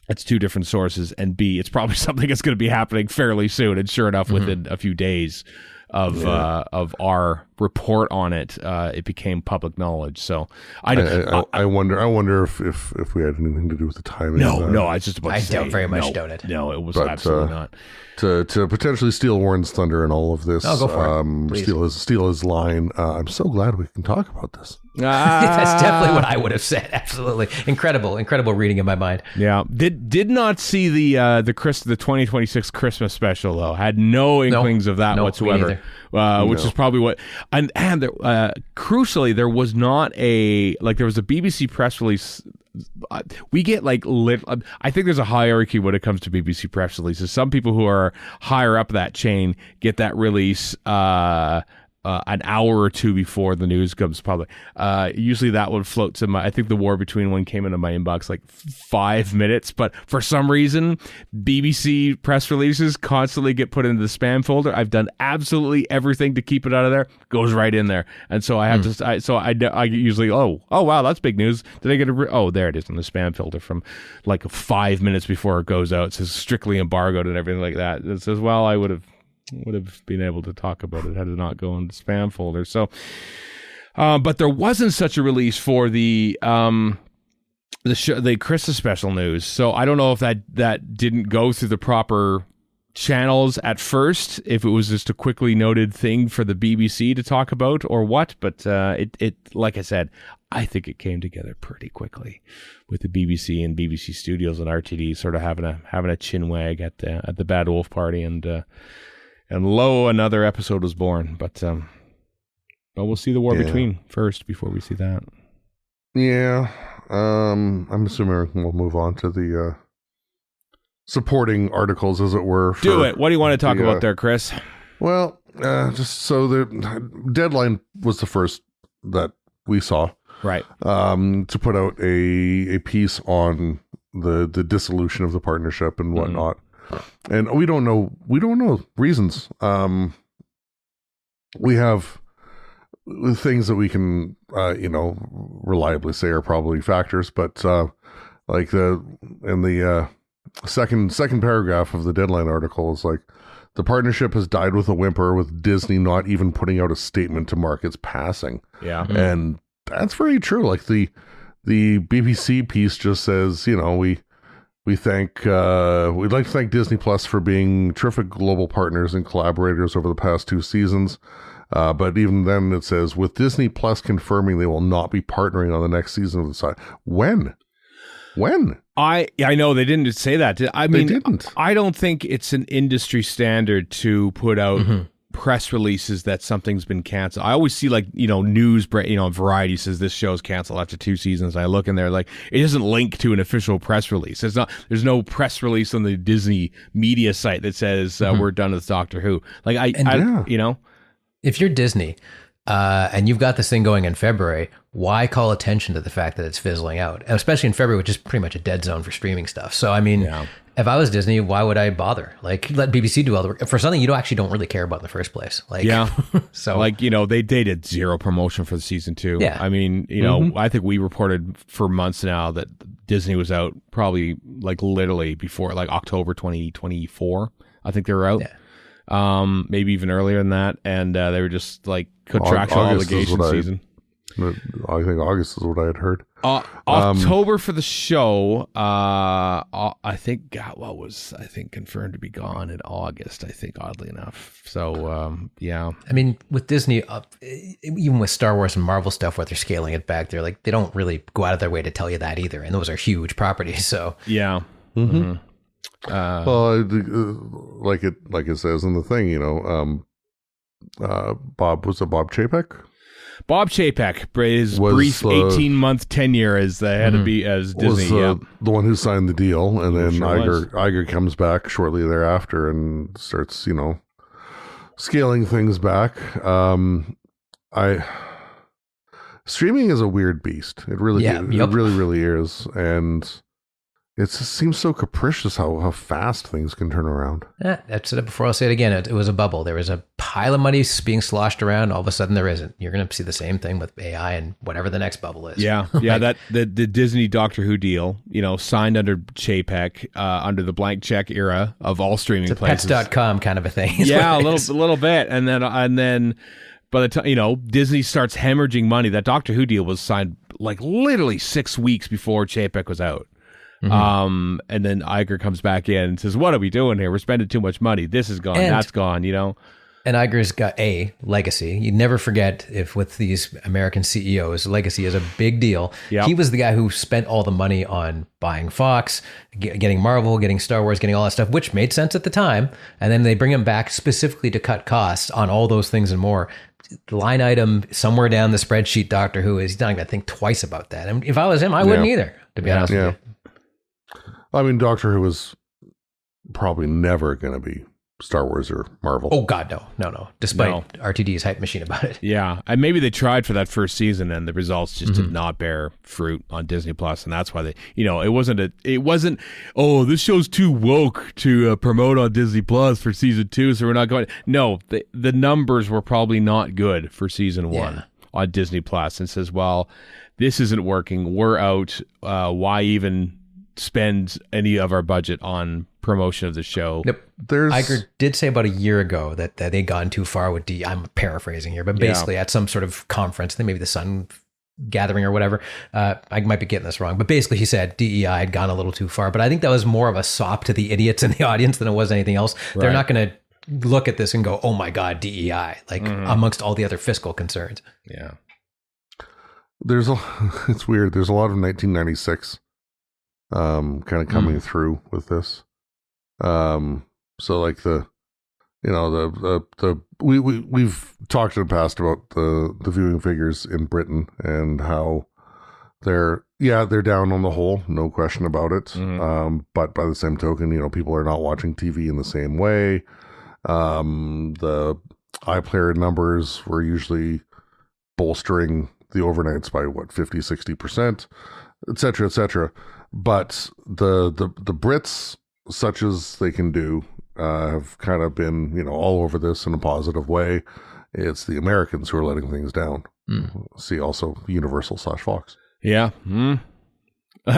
It's two different sources, and B, it's probably something that's going to be happening fairly soon. And sure enough, within a few days of our report on it, it became public knowledge. So I wonder if we had anything to do with the timing. No, I was just about to say. I very much doubt it. No, it was absolutely not. To potentially steal Warren's thunder and all of this. Oh, go for it. Steal his line. I'm so glad we can talk about this. That's definitely what I would have said. Absolutely. Incredible reading in my mind. Yeah. Did not see the 2026 Christmas special though. Had no inklings of that whatsoever. Which is probably what and there, crucially there was not there was a BBC press release. We get I think there's a hierarchy when it comes to BBC press releases. Some people who are higher up that chain get that release an hour or two before the news comes public. Usually that would float to I think the War Between one came into my inbox like 5 minutes, but for some reason, BBC press releases constantly get put into the spam folder. I've done absolutely everything to keep it out of there. Goes right in there. And so I have to, I usually, oh wow, that's big news. Did I get there it is in the spam filter from like 5 minutes before it goes out. It says strictly embargoed and everything like that. It says, well, I would have been able to talk about it had it not go into spam folder. So, but there wasn't such a release for the Christmas special news. So I don't know if that didn't go through the proper channels at first, if it was just a quickly noted thing for the BBC to talk about or what. But it like I said, I think it came together pretty quickly with the BBC and BBC Studios and RTD sort of having a chin wag at the Bad Wolf Party and lo, another episode was born. But we'll see the War Between first before we see that. Yeah. I'm assuming we'll move on to the supporting articles, as it were. Do it. What do you want to talk about there, Chris? Well, just so the Deadline was the first that we saw. Right. To put out a piece on the dissolution of the partnership and whatnot. And we don't know reasons. We have things that we can reliably say are probably factors, but like in the second paragraph of the Deadline article is like, the partnership has died with a whimper, with Disney not even putting out a statement to mark its passing. Yeah. And that's very true. Like the BBC piece just says, we'd like to thank Disney Plus for being terrific global partners and collaborators over the past 2 seasons. But even then it says, with Disney Plus confirming they will not be partnering on the next season of the site. When? I know they didn't say that. I mean, they didn't. I don't think it's an industry standard to put out press releases that something's been canceled. I always see news, Variety says this show's canceled after 2 seasons. I look in there, like, it doesn't link to an official press release. There's no press release on the Disney media site that says we're done with Doctor Who. Like if you're Disney, and you've got this thing going in February, why call attention to the fact that it's fizzling out? And especially in February, which is pretty much a dead zone for streaming stuff. So, I mean, if I was Disney, why would I bother? Like, let BBC do all the work for something you don't really care about in the first place. Like, so they did zero promotion for the season 2. Yeah. I mean, I think we reported for months now that Disney was out probably literally before October 2024. I think they were out. Yeah. Maybe even earlier than that. And they were just contractual obligation season. I think August is what I had heard. October for the show. I think confirmed to be gone in August. I think, oddly enough. So yeah. I mean, with Disney, even with Star Wars and Marvel stuff, where they're scaling it back, they don't really go out of their way to tell you that either. And those are huge properties. So yeah. Mm-hmm. Well, like it says in the thing, Bob Chapek? Bob Chapek, his brief 18-month tenure as the head of Disney. Was the one who signed the deal, and then Iger comes back shortly thereafter and starts, scaling things back. Streaming is a weird beast. It really, really is, and it just seems so capricious how fast things can turn around. I've said it before. I'll say it again. It was a bubble. There was a pile of money being sloshed around. All of a sudden, there isn't. You're going to see the same thing with AI and whatever the next bubble is. Yeah, yeah. That the Disney Doctor Who deal, signed under Chapek, under the blank check era of all streaming places. Pets.com kind of a thing. Yeah, a little bit, and then by the time Disney starts hemorrhaging money, that Doctor Who deal was signed like literally 6 weeks before Chapek was out. And then Iger comes back in and says, "What are we doing here? We're spending too much money. This is gone. That's gone." And Iger's got a legacy. You never forget, if with these American CEOs, legacy is a big deal. Yep. He was the guy who spent all the money on buying Fox, getting Marvel, getting Star Wars, getting all that stuff, which made sense at the time. And then they bring him back specifically to cut costs on all those things and more. Line item somewhere down the spreadsheet, Doctor Who is not going to think twice about that. And if I was him, I wouldn't either, to be honest with you. I mean, Doctor Who is probably never going to be Star Wars or Marvel. Oh, God, no. Despite RTD's hype machine about it. Yeah, and maybe they tried for that first season, and the results just did not bear fruit on Disney Plus, and that's why they, it wasn't. Oh, this show's too woke to promote on Disney Plus for season 2, so we're not going. No, the numbers were probably not good for season 1 on Disney Plus, and says, well, this isn't working. We're out. Why even spend any of our budget on promotion of the show? Yep. Iger did say about a year ago that they'd gone too far with I'm paraphrasing here, but basically at some sort of conference, maybe the Sun Gathering or whatever. I might be getting this wrong, but basically he said DEI had gone a little too far. But I think that was more of a sop to the idiots in the audience than it was anything else. Right. They're not going to look at this and go, "Oh my God, DEI," amongst all the other fiscal concerns. Yeah. It's weird. There's a lot of 1996 kind of coming through with this. So like we've talked in the past about the viewing figures in Britain and how they're down on the whole, no question about it. But by the same token, people are not watching TV in the same way. The iPlayer numbers were usually bolstering the overnights by 50-60%, et cetera, but the Brits, such as they can do, have kind of been all over this in a positive way. It's the Americans who are letting things down. See also Universal/Fox. Yeah.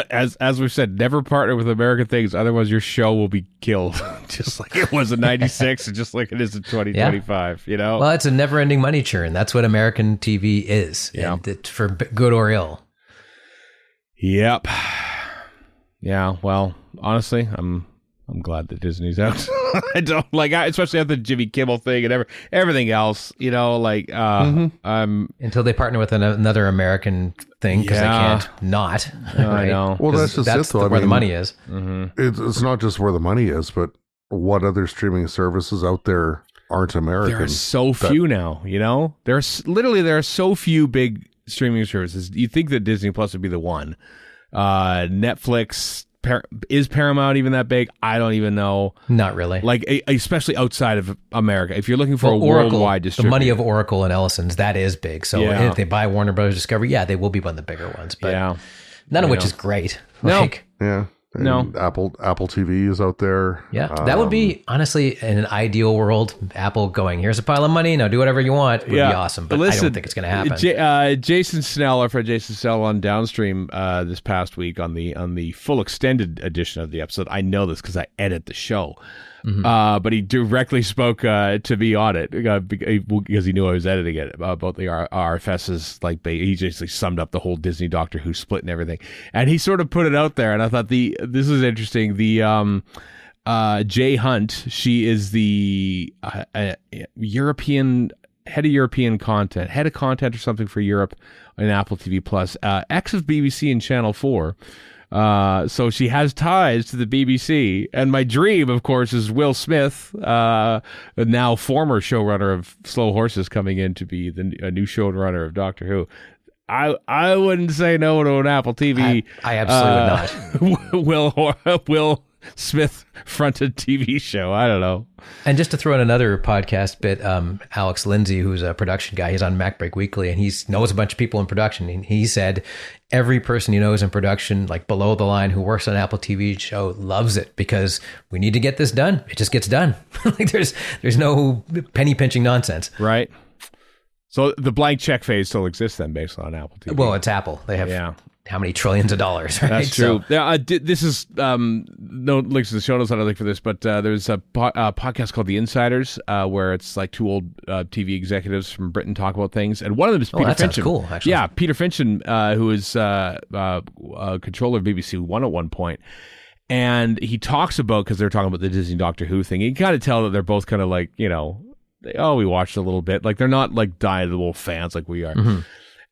As we've said, never partner with American things, otherwise your show will be killed, just like it was in '96 and just like it is in 2025. Well, it's a never-ending money churn. That's what American TV is. Yeah. And it's for good or ill. Yep. Yeah. Well, honestly, I'm glad that Disney's out. I don't especially after the Jimmy Kimmel thing and everything else. Until they partner with another American thing, because they can't not. Right? I know. Well, that's where the money is. It's not just where the money is, but what other streaming services out there aren't American? There are so few now. There are so few big streaming services. You'd think that Disney Plus would be the one. Netflix. Is Paramount even that big? I don't even know. Not really. Especially outside of America. If you're looking for a Oracle, worldwide distributor. The money of Oracle and Ellison's, that is big. So if they buy Warner Brothers Discovery, they will be one of the bigger ones. But none of which is great. Yeah. And Apple TV is out there. Yeah, that would be, honestly, in an ideal world, Apple going, here's a pile of money, now do whatever you want, would be awesome. But listen, I don't think it's going to happen. Jason Snell, our friend Jason Snell on Downstream this past week on the full extended edition of the episode. I know this because I edit the show. But he directly spoke to me on it because he knew I was editing it about the RFS's. He just summed up the whole Disney Doctor Who split and everything, and he sort of put it out there. And I thought this is interesting. The Jay Hunt, she is the European head of content or something for Europe in Apple TV Plus, ex of BBC and Channel 4. So she has ties to the BBC, and my dream, of course, is Will Smith, now former showrunner of Slow Horses, coming in to be a new showrunner of Doctor Who. I wouldn't say no to an Apple TV. I absolutely would not. Smith-fronted TV show. I don't know. And just to throw in another podcast bit, Alex Lindsay, who's a production guy, he's on MacBreak Weekly, and he knows a bunch of people in production. And he said every person he knows in production, like below the line, who works on an Apple TV show, loves it because we need to get this done. It just gets done. Like there's no penny pinching nonsense. Right. So the blank check phase still exists then, based on Apple TV. Well, it's Apple. They have how many trillions of dollars, right? That's true. This is no links to the show notes. I don't think for this, but there's a podcast called The Insiders, where it's like two old TV executives from Britain talk about things, and one of them is Peter that sounds Fincham. cool, actually. Yeah, Peter Fincham, who is controller of BBC One at one point. And he talks about, because they're talking about the Disney Doctor Who thing, you can kind of tell that they're both kind of like, we watched a little bit. Like, they're not like dyed-to-the-wool fans like we are. Mm-hmm.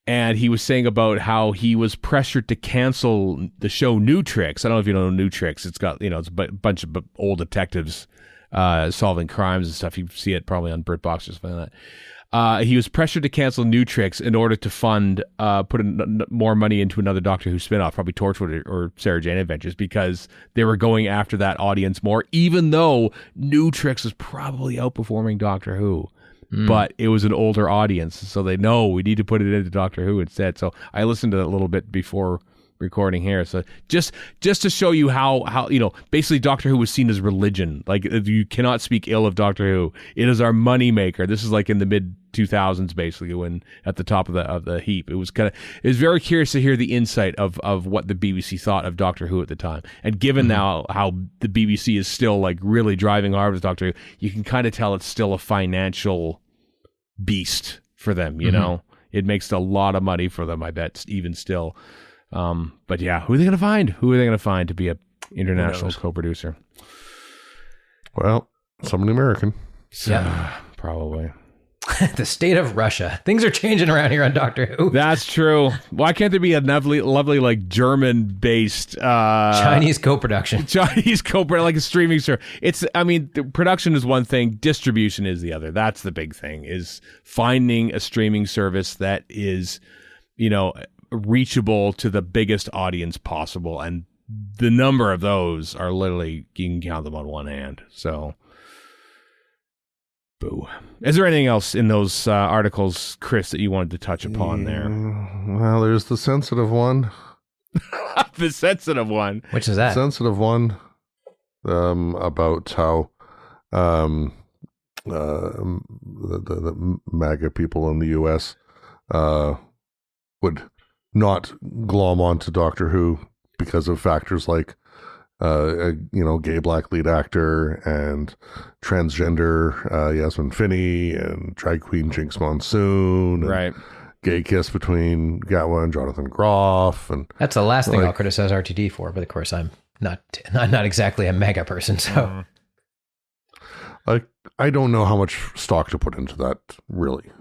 And he was saying about how he was pressured to cancel the show New Tricks. I don't know if you know New Tricks. It's got, it's a bunch of old detectives solving crimes and stuff. You see it probably on BritBox or something like that. He was pressured to cancel New Tricks in order to fund, more money into another Doctor Who spinoff, probably Torchwood or Sarah Jane Adventures, because they were going after that audience more, even though New Tricks was probably outperforming Doctor Who. But it was an older audience, so they know we need to put it into Doctor Who instead. So I listened to it a little bit before recording here. So just to show you how basically Doctor Who was seen as religion. Like, you cannot speak ill of Doctor Who. It is our moneymaker. This is like in the mid 2000s, basically, when at the top of the heap. It was very curious to hear the insight of what the BBC thought of Doctor Who at the time. And given now how the BBC is still like really driving hard with Doctor Who, you can kind of tell it's still a financial beast for them. It makes a lot of money for them, I bet, even still. But yeah, who are they going to find? Who are they going to find to be a international co-producer? Well, somebody American. Yeah, probably. The state of Russia. Things are changing around here on Doctor Who. That's true. Why can't there be a lovely like German-based Chinese co-production? Like a streaming service. The production is one thing, distribution is the other. That's the big thing, is finding a streaming service that is, reachable to the biggest audience possible, and the number of those are literally, you can count them on one hand. So, boo. Is there anything else in those articles, Chris, that you wanted to touch upon there? Well, there's the sensitive one. The sensitive one. Which is that? Sensitive one about how the MAGA people in the U.S. Would not glom onto Doctor Who because of factors like gay black lead actor and transgender Yasmin Finney and drag queen Jinx Monsoon, and right? Gay kiss between Gatwa and Jonathan Groff, and that's the last thing I'll criticize RTD for. But of course, I'm not exactly a mega person, so I don't know how much stock to put into that, really.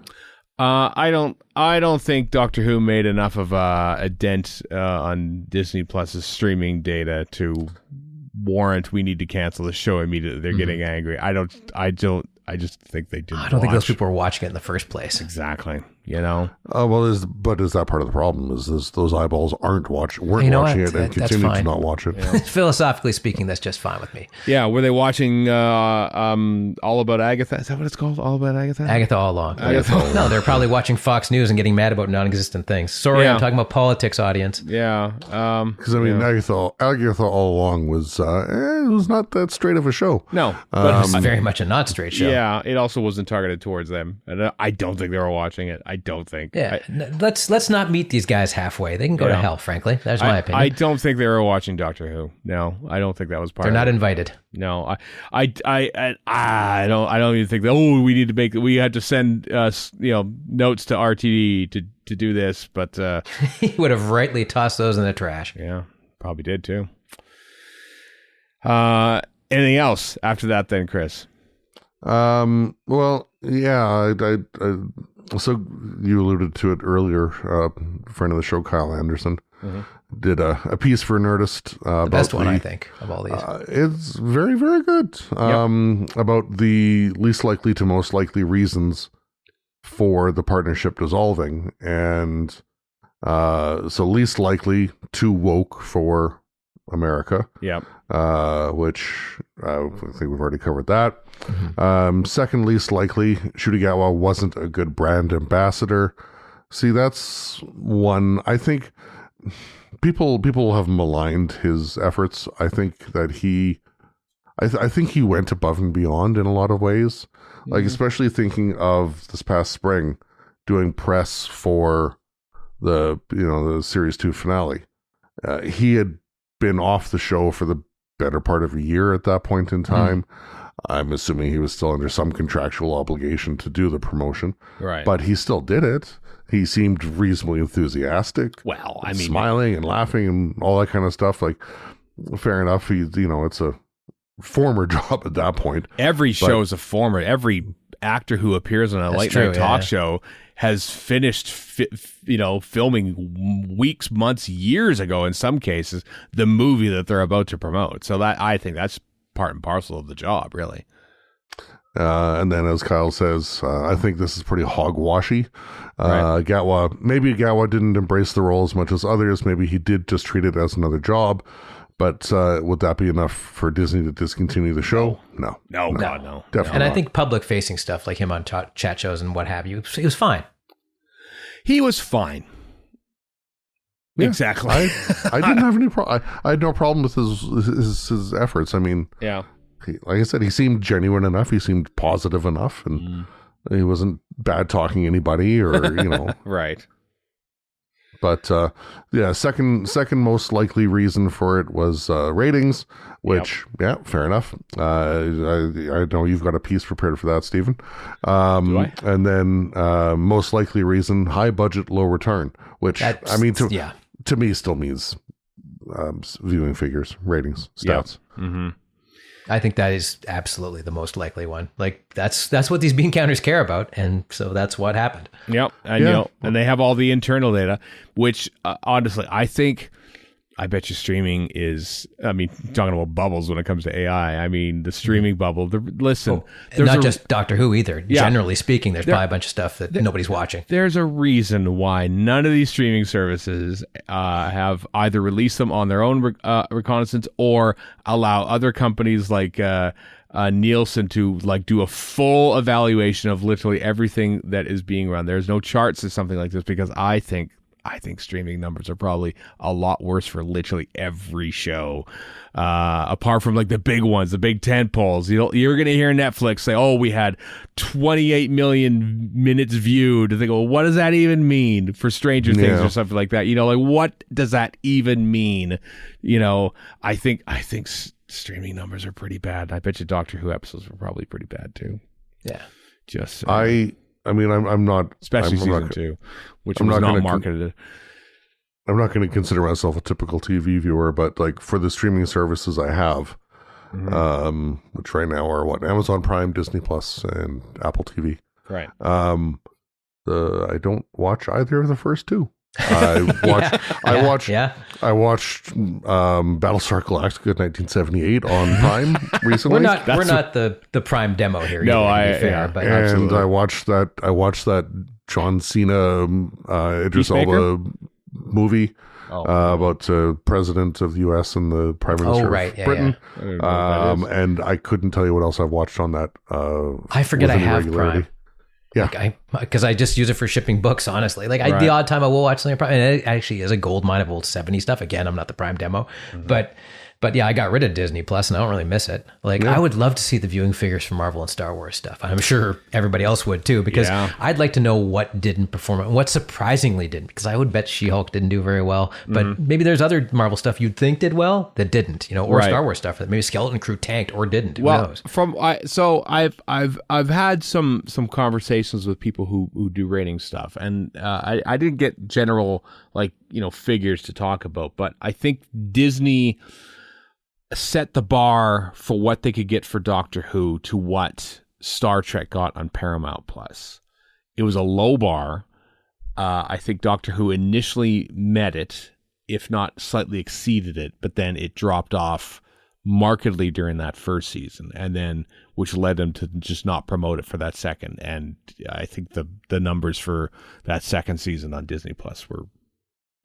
I don't think Doctor Who made enough of a dent on Disney Plus's streaming data to warrant we need to cancel the show immediately. They're getting angry. I just think they didn't. I don't think those people were watching it in the first place. Exactly. Is that part of the problem? Is those eyeballs weren't watching it and continue to not watch it? Yeah. Philosophically speaking, that's just fine with me. Yeah, were they watching All About Agatha? Is that what it's called? All About Agatha? Agatha all along. No, they're probably watching Fox News and getting mad about non-existent things. Sorry, I'm talking about politics, audience. Yeah, because Agatha all along was it was not that straight of a show. No, but it's very much a not straight show. Yeah, it also wasn't targeted towards them, and I don't think they were watching it. I don't think. Yeah, let's not meet these guys halfway. They can go to hell. Frankly, that's my opinion. I don't think they were watching Doctor Who. No, I don't think that was part. They're not invited. No, I don't even think that. Oh, we had to send notes to RTD to do this, but he would have rightly tossed those in the trash. Yeah, probably did too. Anything else after that, then, Chris? Well, yeah, so you alluded to it earlier. Friend of the show, Kyle Anderson, did a piece for Nerdist. The best one, I think, of all these. It's very, very good. About the least likely to most likely reasons for the partnership dissolving. And so least likely, too woke for America. Yep. Which I think we've already covered that. Second least likely, Shudigawa wasn't a good brand ambassador. See, that's one. I think people have maligned his efforts. I think that I think he went above and beyond in a lot of ways. Like, especially thinking of this past spring, doing press for the series 2 finale. He had been off the show for the better part of a year at that point in time. I'm assuming he was still under some contractual obligation to do the promotion. Right. But he still did it. He seemed reasonably enthusiastic. Well, I mean, smiling and laughing and all that kind of stuff. Like, fair enough. It's a former job at that point. Every show is a former. Every actor who appears on a late night talk show has finished, filming weeks, months, years ago, in some cases, the movie that they're about to promote. So that, I think that's part and parcel of the job, really. And then, as Kyle says, I think this is pretty hogwashy. Right. Gatwa didn't embrace the role as much as others. Maybe he did just treat it as another job. But would that be enough for Disney to discontinue the show? No. God, no. Definitely And not. I think public-facing stuff like him on chat shows and what have you, he was fine. He was fine. Yeah, Exactly. I didn't have any problem. I had no problem with his efforts. I mean, Yeah. like I said, he seemed genuine enough. He seemed positive enough, and he wasn't bad talking anybody, or Right. But second most likely reason for it was ratings, which fair enough. I know you've got a piece prepared for that, Stephen. Do I? And then most likely reason, high budget, low return, which to me still means viewing figures, ratings, stats. Yep. Mm-hmm. I think that is absolutely the most likely one. Like that's what these bean counters care about, and so that's what happened. Yep, and and they have all the internal data, which honestly, I bet you streaming is. I mean, talking about bubbles when it comes to AI. I mean, the streaming bubble. There's not just Doctor Who either. Generally speaking, there's probably a bunch of stuff that nobody's watching. There's a reason why none of these streaming services have either released them on their own reconnaissance or allow other companies like Nielsen to do a full evaluation of literally everything that is being run. There's no charts or something like this because I think streaming numbers are probably a lot worse for literally every show, apart from the big ones, the big tent poles. You're going to hear Netflix say, "Oh, we had 28 million minutes viewed." And they go, "What does that even mean for Stranger Things or something like that?" What does that even mean? I think streaming numbers are pretty bad. I bet you Doctor Who episodes were probably pretty bad too. Yeah, just I mean, I'm not, especially season 2, which was not marketed. I'm not going to consider myself a typical TV viewer, but for the streaming services I have, which right now are Amazon Prime, Disney Plus, and Apple TV. Right. I don't watch either of the first two. I watched Battlestar Galactica 1978 on Prime recently. We're not the Prime demo here. No, but absolutely. I watched that John Cena Idris Elba movie about president of the U.S. and the Prime Minister of Britain. Yeah. And I couldn't tell you what else I've watched on that. I forget I have Prime. Yeah, because I just use it for shipping books. Honestly, the odd time I will watch something on Prime, and it actually is a gold mine of old 70s stuff. Again, I'm not the Prime demo, but yeah, I got rid of Disney Plus, and I don't really miss it. I would love to see the viewing figures for Marvel and Star Wars stuff. I'm sure everybody else would too, because I'd like to know what didn't perform and what surprisingly didn't. Because I would bet She-Hulk didn't do very well, but maybe there's other Marvel stuff you'd think did well that didn't, or Star Wars stuff that maybe Skeleton Crew tanked or didn't. Who knows? I've had some conversations with people who do rating stuff, and I didn't get general figures to talk about, but I think Disney set the bar for what they could get for Doctor Who to what Star Trek got on Paramount Plus. It was a low bar. I think Doctor Who initially met it, if not slightly exceeded it, but then it dropped off markedly during that first season, and then which led them to just not promote it for that second. And I think the numbers for that second season on Disney Plus were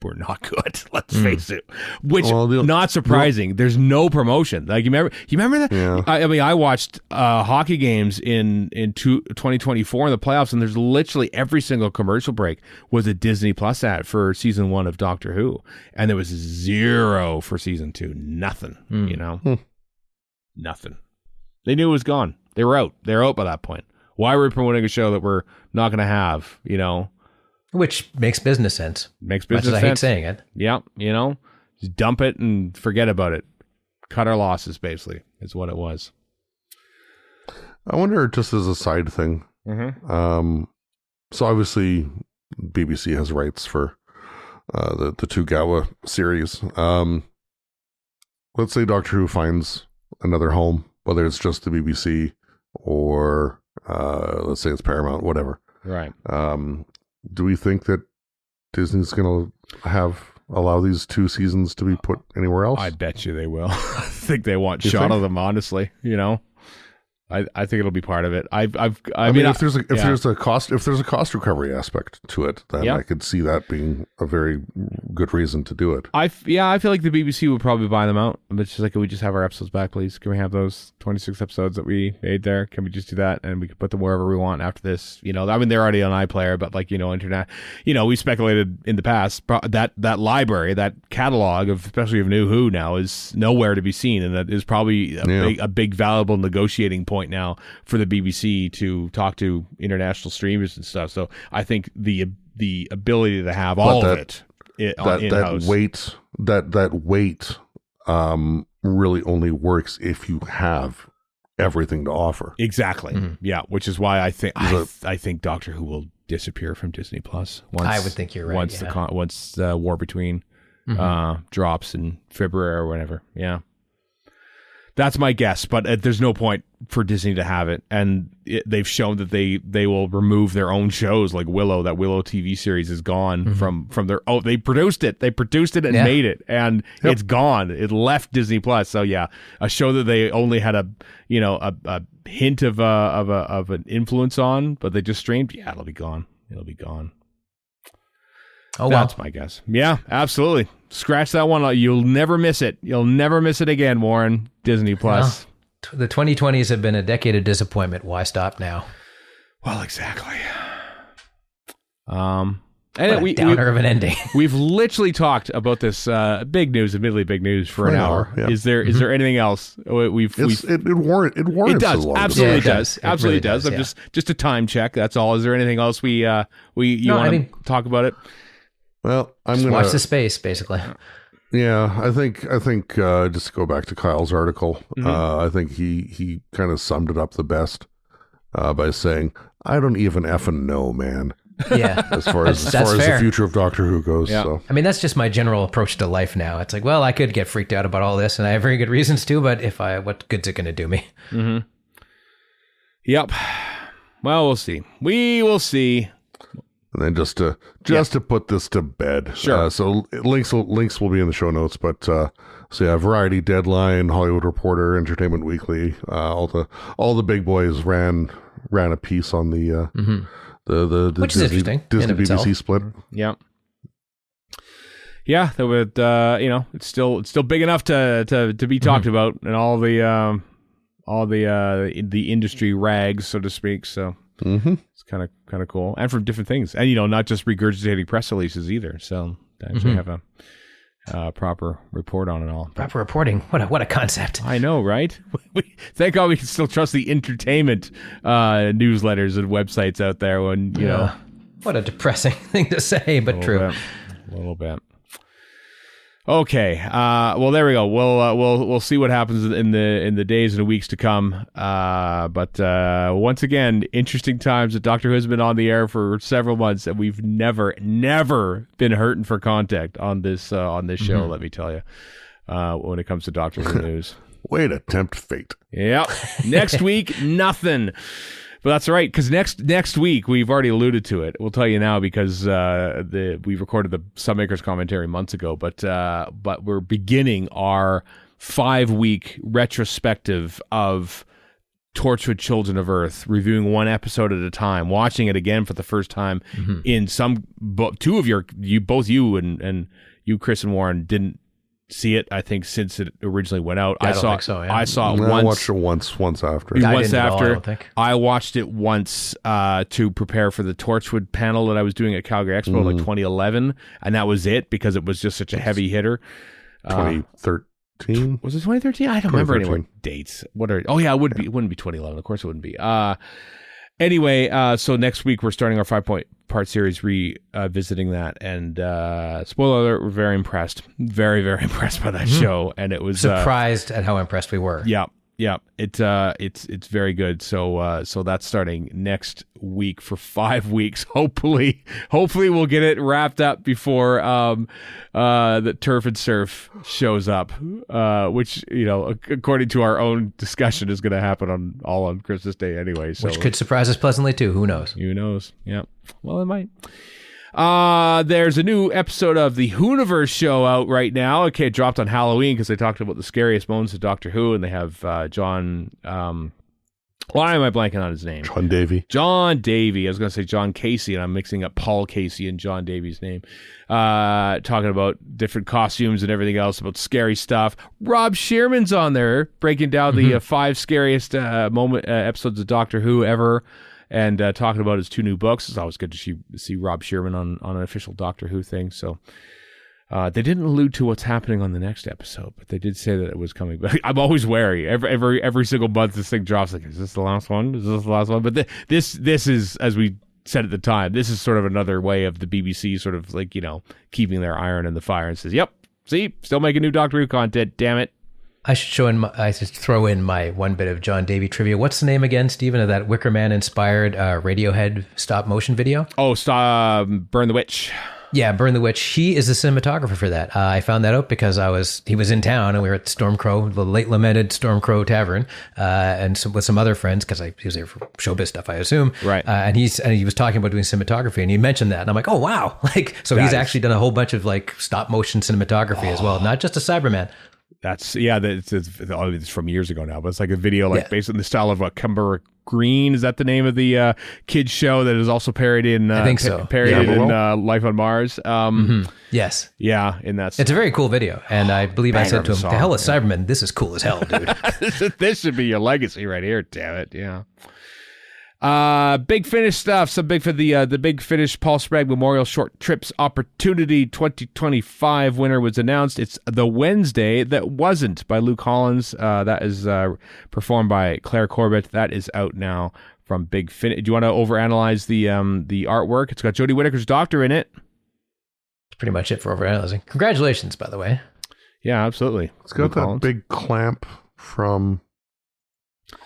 were not good. Let's face it. Which not surprising. There's no promotion. Like you remember that? Yeah. I mean, I watched hockey games in 2024 in the playoffs, and there's literally every single commercial break was a Disney Plus ad for season 1 of Doctor Who, and there was 0 for season 2. Nothing. You know, nothing. They knew it was gone. They were out. They were out by that point. Why were we promoting a show that we're not going to have? You know. Which makes business sense. Makes business sense. I hate saying it. Yeah, you know, just dump it and forget about it. Cut our losses, basically, is what it was. I wonder, just as a side thing, so obviously BBC has rights for the Togawa series. Let's say Doctor Who finds another home, whether it's just the BBC or let's say it's Paramount, whatever. Right. Do we think that Disney's going to allow these 2 seasons to be put anywhere else? I bet you they will. I think they want shot of them, honestly. You know, I think it'll be part of it. I mean, if there's a cost recovery aspect to it, then I could see that being a very good reason to do it. I feel like the BBC would probably buy them out. But it's just like, can we just have our episodes back, please? Can we have those 26 episodes that we made there? Can we just do that, and we can put them wherever we want after this? You know, I mean, they're already on iPlayer, but like, you know, internet. You know, we speculated in the past that library, that catalog of, especially of New Who now, is nowhere to be seen, and that is probably a big valuable negotiating point now for the BBC to talk to international streamers and stuff. So I think the ability to have all of it in-house. that weight really only works if you have everything to offer. Exactly. Yeah, which is why I think Doctor Who will disappear from Disney Plus. I would think you're right. Once the War Between drops in February or whatever. Yeah. That's my guess, but there's no point for Disney to have it, and they've shown that they will remove their own shows like Willow. That Willow TV series is gone from their. Oh, they produced it and made it, and it's gone. It left Disney Plus. So yeah, a show that they only had a hint of an influence on, but they just streamed. Yeah, it'll be gone. It'll be gone. Oh, wow. That's my guess. Yeah, absolutely. Scratch that one. You'll never miss it. You'll never miss it again, Warren. Disney Plus. Well, the 2020s have been a decade of disappointment. Why stop now? Well, exactly. And downer of an ending. We've literally talked about this big news, admittedly big news, for an hour. Yeah. Is there anything else? It warrants. It does. Absolutely does. Absolutely really does. I'm just a time check. That's all. Is there anything else you want to talk about it? Well, I'm going to watch the space, basically. Yeah, I think just to go back to Kyle's article, I think he kind of summed it up the best by saying, "I don't even effing know, man." Yeah, as far as the future of Doctor Who goes. Yeah. So. I mean, that's just my general approach to life now. It's like, well, I could get freaked out about all this, and I have very good reasons to. But what good's it going to do me? Mm-hmm. Yep. Well, we'll see. We will see. And then just to put this to bed. Sure. So links will be in the show notes. But Variety, Deadline, Hollywood Reporter, Entertainment Weekly, all the big boys ran a piece on the which is interesting. Disney BBC split. Yeah. Yeah, that would it's still big enough to be talked about, and all the industry rags, so to speak. So it's kind of cool, and from different things, and not just regurgitating press releases either. So to actually have a proper report on it all. Proper reporting. What a concept. I know, right? Thank God we can still trust the entertainment newsletters and websites out there. When what a depressing thing to say, but true. A little bit. Okay. Well, there we go. We'll see what happens in the days and the weeks to come. But once again, interesting times. That Doctor Who has been on the air for several months, and we've never been hurting for contact on this show. Let me tell you, when it comes to Doctor Who news. Way to tempt fate. Yeah. Next week, nothing. But that's right, because next week, we've already alluded to it. We'll tell you now because we recorded the Sunmakers commentary months ago, but we're beginning our 5-week retrospective of Torchwood Children of Earth, reviewing one episode at a time, watching it again for the first time. In two of both you and you, Chris and Warren, didn't see it, I think, since it originally went out. I don't think so, yeah. I saw it once. I watched it once after. Once after. I don't think. I watched it once to prepare for the Torchwood panel that I was doing at Calgary Expo, like 2011, and that was it because it was just such a heavy hitter. 2013? Was it 2013? I don't remember anymore dates. It wouldn't be 2011. Of course it wouldn't be. Anyway, so next week we're starting our 5-part series revisiting that, and spoiler alert, we're very impressed. Very, very impressed by that show, and it was surprised at how impressed we were. Yeah, it's very good. So that's starting next week for 5 weeks. Hopefully we'll get it wrapped up before the Turf and Surf shows up, which according to our own discussion is going to happen on Christmas Day anyway. So which could surprise us pleasantly too. Who knows? Who knows? Yeah. Well, it might. There's a new episode of the Whoniverse show out right now. Okay, it dropped on Halloween because they talked about the scariest moments of Doctor Who, and they have John. Why am I blanking on his name? John Davy. John Davy. I was going to say John Casey, and I'm mixing up Paul Casey and John Davy's name. Talking about different costumes and everything else, about scary stuff. Rob Shearman's on there breaking down the 5 scariest episodes of Doctor Who ever. And talking about his 2 new books. It's always good to see Rob Shearman on an official Doctor Who thing. So they didn't allude to what's happening on the next episode, but they did say that it was coming. But I'm always wary. Every single month this thing drops. Like, is this the last one? Is this the last one? But this is, as we said at the time, this is sort of another way of the BBC sort of like, keeping their iron in the fire and says, yep, see, still making new Doctor Who content, damn it. I should throw in my one bit of John Davy trivia. What's the name again, Stephen, of that Wicker Man inspired Radiohead stop motion video? Oh, Burn the Witch. Yeah, Burn the Witch. He is the cinematographer for that. I found that out because he was in town and we were at Stormcrow, the late lamented Stormcrow Tavern, and with some other friends because he was there for showbiz stuff, I assume. Right. And he was talking about doing cinematography, and he mentioned that, and I'm like, oh wow, he's actually done a whole bunch of stop motion cinematography as well, not just a Cyberman. That's it's from years ago now, but it's like a video based on the style of Cumber Green. Is that the name of the kids show that is also parodied in? I think so. Parodied in Life on Mars. Yes. Yeah, in that. It's a very cool video, and I believe I said to him, "The hell with Cybermen, this is cool as hell, dude." This should be your legacy right here. Damn it, yeah. Big Finish stuff. Some big for the Big Finish Paul Sprague Memorial Short Trips Opportunity 2025 winner was announced. It's The Wednesday That Wasn't by Luke Collins. That is performed by Claire Corbett. That is out now from Big Finish. Do you want to overanalyze the artwork? It's got Jodie Whittaker's doctor in it. That's pretty much it for overanalyzing. Congratulations, by the way. Yeah, absolutely. It's got that big clamp from...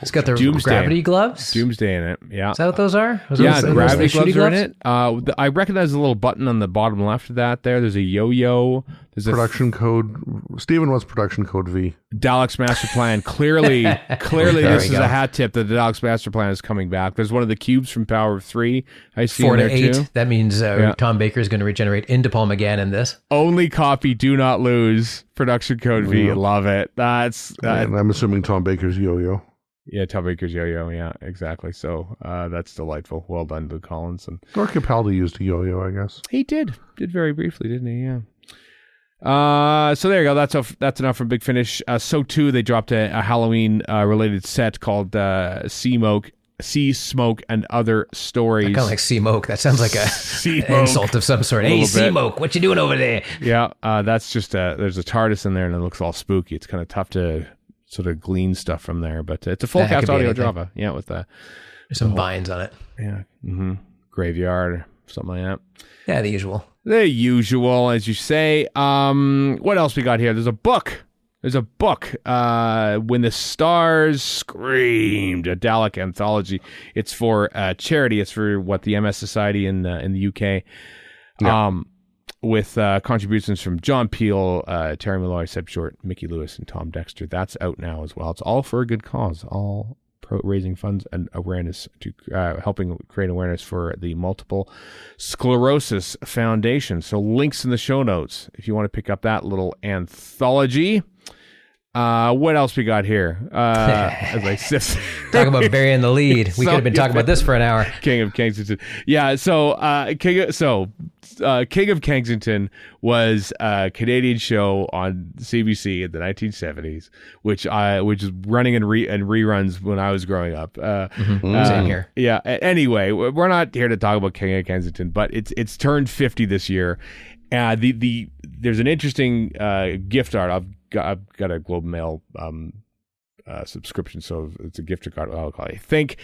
It's got the gravity gloves? Doomsday in it, yeah. Is that what those are? Gravity gloves are in it. I recognize the little button on the bottom left of that there. There's a yo-yo. There's production code. Stephen wants production code V. Dalek's Master Plan. Clearly this is a hat tip that the Dalek's Master Plan is coming back. There's one of the cubes from Power of 3. I see 4 to there 8. Too. That means Tom Baker is going to regenerate into Paul McGann in this. Only copy, do not lose. Production code V. Love it. And I'm assuming Tom Baker's yo-yo. Yeah, Tom Baker's yo-yo. Yeah, exactly. So that's delightful. Well done, Luke Collins. And Lord Capaldi used a yo-yo, I guess. He did very briefly, didn't he? Yeah. So there you go. That's enough from Big Finish. So too, they dropped a Halloween related set called Sea Smoke and Other Stories. Kind of like Sea Moke. That sounds like an insult of some sort. Hey, Sea Moke, what you doing over there? Yeah, that's just there's a TARDIS in there and it looks all spooky. It's kind of tough to sort of glean stuff from there, but it's a full cast audio drama. Yeah, with there's some vines on it. Yeah, graveyard, something like that. Yeah, the usual. The usual, as you say. What else we got here? There's a book. When the Stars Screamed, a Dalek anthology. It's for charity. It's for the MS Society in the UK. Yeah. With contributions from John Peel, Terry Malloy, Seb Short, Mickey Lewis, and Tom Dexter. That's out now as well. It's all for a good cause, all raising funds and awareness to helping create awareness for the Multiple Sclerosis Foundation. So links in the show notes if you want to pick up that little anthology. What else we got here? As I said, Talk about burying the lead. We could have been talking about this for an hour. King of Kensington. Yeah. So, King of Kensington was a Canadian show on CBC in the 1970s, which is running in reruns when I was growing up. Same here. Yeah. Anyway, we're not here to talk about King of Kensington, but it's turned 50 this year. There's an interesting gift art. I've got a Globe and Mail subscription, so it's a gift card. I think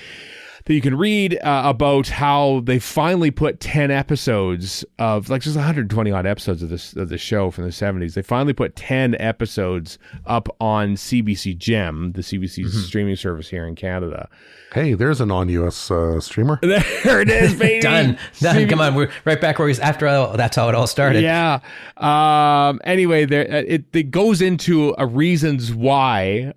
that you can read about how they finally put 10 episodes of, like, just 120 odd episodes of the show from the 70s. They finally put 10 episodes up on CBC Gem, the CBC streaming service here in Canada. Hey, there's a non-US streamer. There it is, baby. Done. Come on, we're right back where we was after all. That's how it all started. Yeah. Anyway, it goes into reasons why,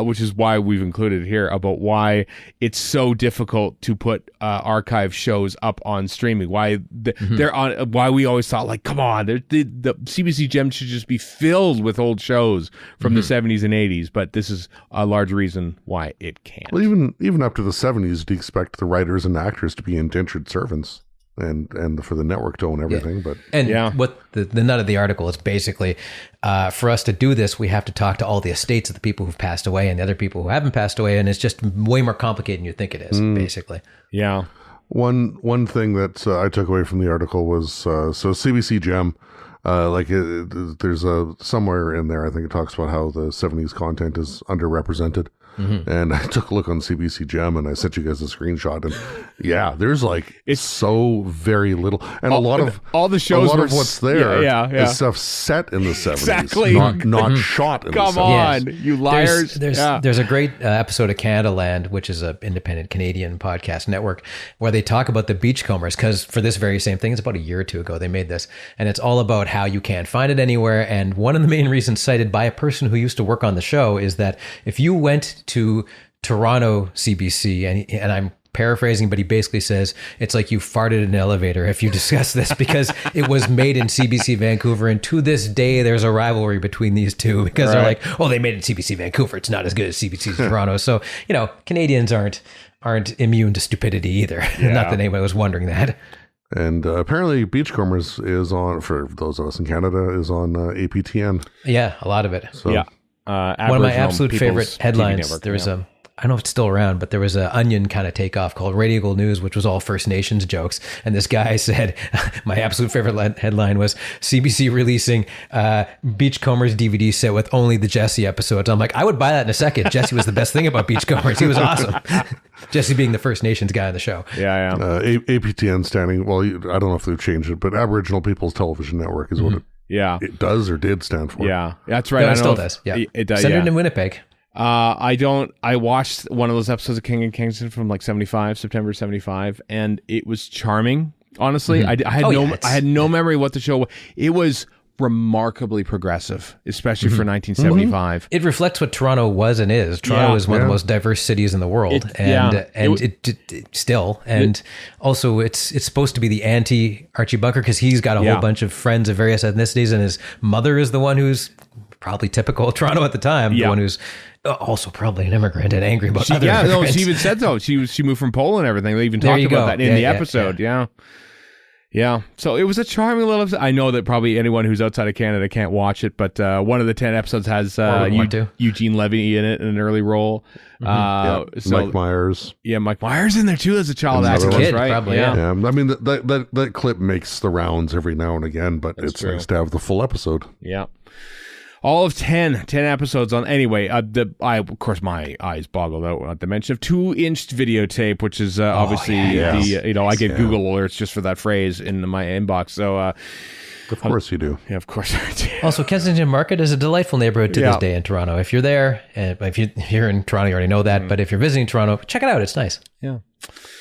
which is why we've included here, about why it's so difficult to put archive shows up on streaming. Why they're on? Why we always thought, like, come on, the CBC Gem should just be filled with old shows from the 70s and 80s. But this is a large reason why it can't. Well, even up to the 70s, do you expect the writers and actors to be indentured servants and for the network to own everything? But what the nut of the article is basically, for us to do this, we have to talk to all the estates of the people who've passed away and the other people who haven't passed away, and it's just way more complicated than you think it is. Basically, yeah. One thing that I took away from the article was so CBC Gem. There's somewhere in there, I think it talks about how the 70s content is underrepresented. And I took a look on CBC Gem and I sent you guys a screenshot, and there's it's so very little, and a lot of what's there is stuff set in the 70s, exactly, not shot in the 70s. Come on, you liars. There's a great episode of Canada Land, which is an independent Canadian podcast network, where they talk about the Beachcombers, because for this very same thing, it's about a year or two ago they made this, and it's all about how you can't find it anywhere. And one of the main reasons cited by a person who used to work on the show is that if you went to Toronto CBC, and I'm paraphrasing, but he basically says it's like you farted in an elevator if you discuss this, because it was made in CBC Vancouver, and to this day there's a rivalry between these two, because they're like, oh, they made it in CBC Vancouver, it's not as good as CBC Toronto. So Canadians aren't immune to stupidity either. Not that anybody was wondering that. And apparently Beachcombers is on, for those of us in Canada, is on APTN. Yeah, a lot of it. So, one of my absolute favorite headlines, there was I don't know if it's still around, but there was an Onion kind of takeoff called Radio News, which was all First Nations jokes. And this guy said, my absolute favorite headline was CBC releasing Beachcombers DVD set with only the Jesse episodes. I'm like, I would buy that in a second. Jesse was the best thing about Beachcombers. He was awesome. Jesse being the First Nations guy on the show. Yeah. APTN standing, well, I don't know if they've changed it, but Aboriginal People's Television Network is what it does or did stand for. Yeah, that's right. No, it still does. Yeah. It does. Centered in Winnipeg. I watched one of those episodes of King of Kensington from like September 75, and it was charming. Honestly, I had no memory of what the show was. It was remarkably progressive, especially for 1975. It reflects what Toronto was and is. Toronto is one of the most diverse cities in the world, also it's supposed to be the anti Archie Bunker, because he's got a whole bunch of friends of various ethnicities, and his mother is the one who's probably typical of Toronto at the time, the one who's also probably an immigrant and angry about other immigrants. She even said so. She moved from Poland and everything. They even talked about that in the episode. Yeah. So it was a charming little episode. I know that probably anyone who's outside of Canada can't watch it, but one of the 10 episodes has Eugene Levy in it in an early role. Mike Myers. Yeah, Mike Myers in there too as a child actor, right? Probably, yeah. I mean, that clip makes the rounds every now and again, but it's nice to have the full episode. Yeah. All of 10 episodes on. Anyway, of course, my eyes boggled out at the mention of 2-inch videotape, which is obviously I get Google alerts just for that phrase in my inbox. So, of course you do. Yeah, of course I do. Also, Kensington Market is a delightful neighborhood to this day in Toronto. If you're there, if you're in Toronto, you already know that. But if you're visiting Toronto, check it out. It's nice. Yeah.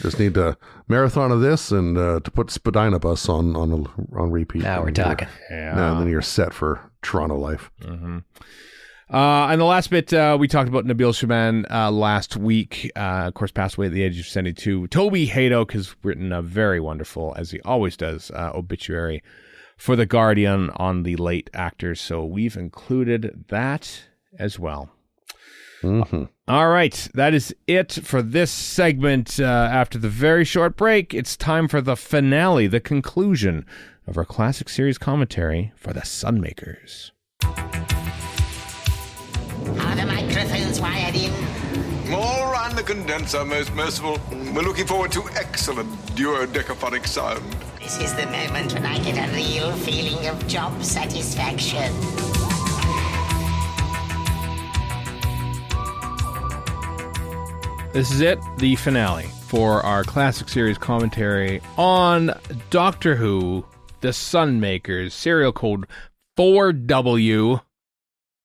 Just need a marathon of this and to put Spadina Bus on repeat. Now we're talking. And then you're set for Toronto life. And the last bit, we talked about Nabil Shaban last week. Of course, passed away at the age of 72. Toby Hadoke has written a very wonderful, as he always does, obituary for The Guardian on the late actors. So we've included that. as well. Mm-hmm. All right, that is it for this segment. After the very short break, it's time for the finale, the conclusion of our classic series commentary for the Sunmakers. Are the microphones wired in? All round the condenser, most merciful. We're looking forward to excellent duodecaphonic sound. This is the moment when I get a real feeling of job satisfaction. This is it, the finale for our classic series commentary on Doctor Who, the Sunmakers, serial code 4W.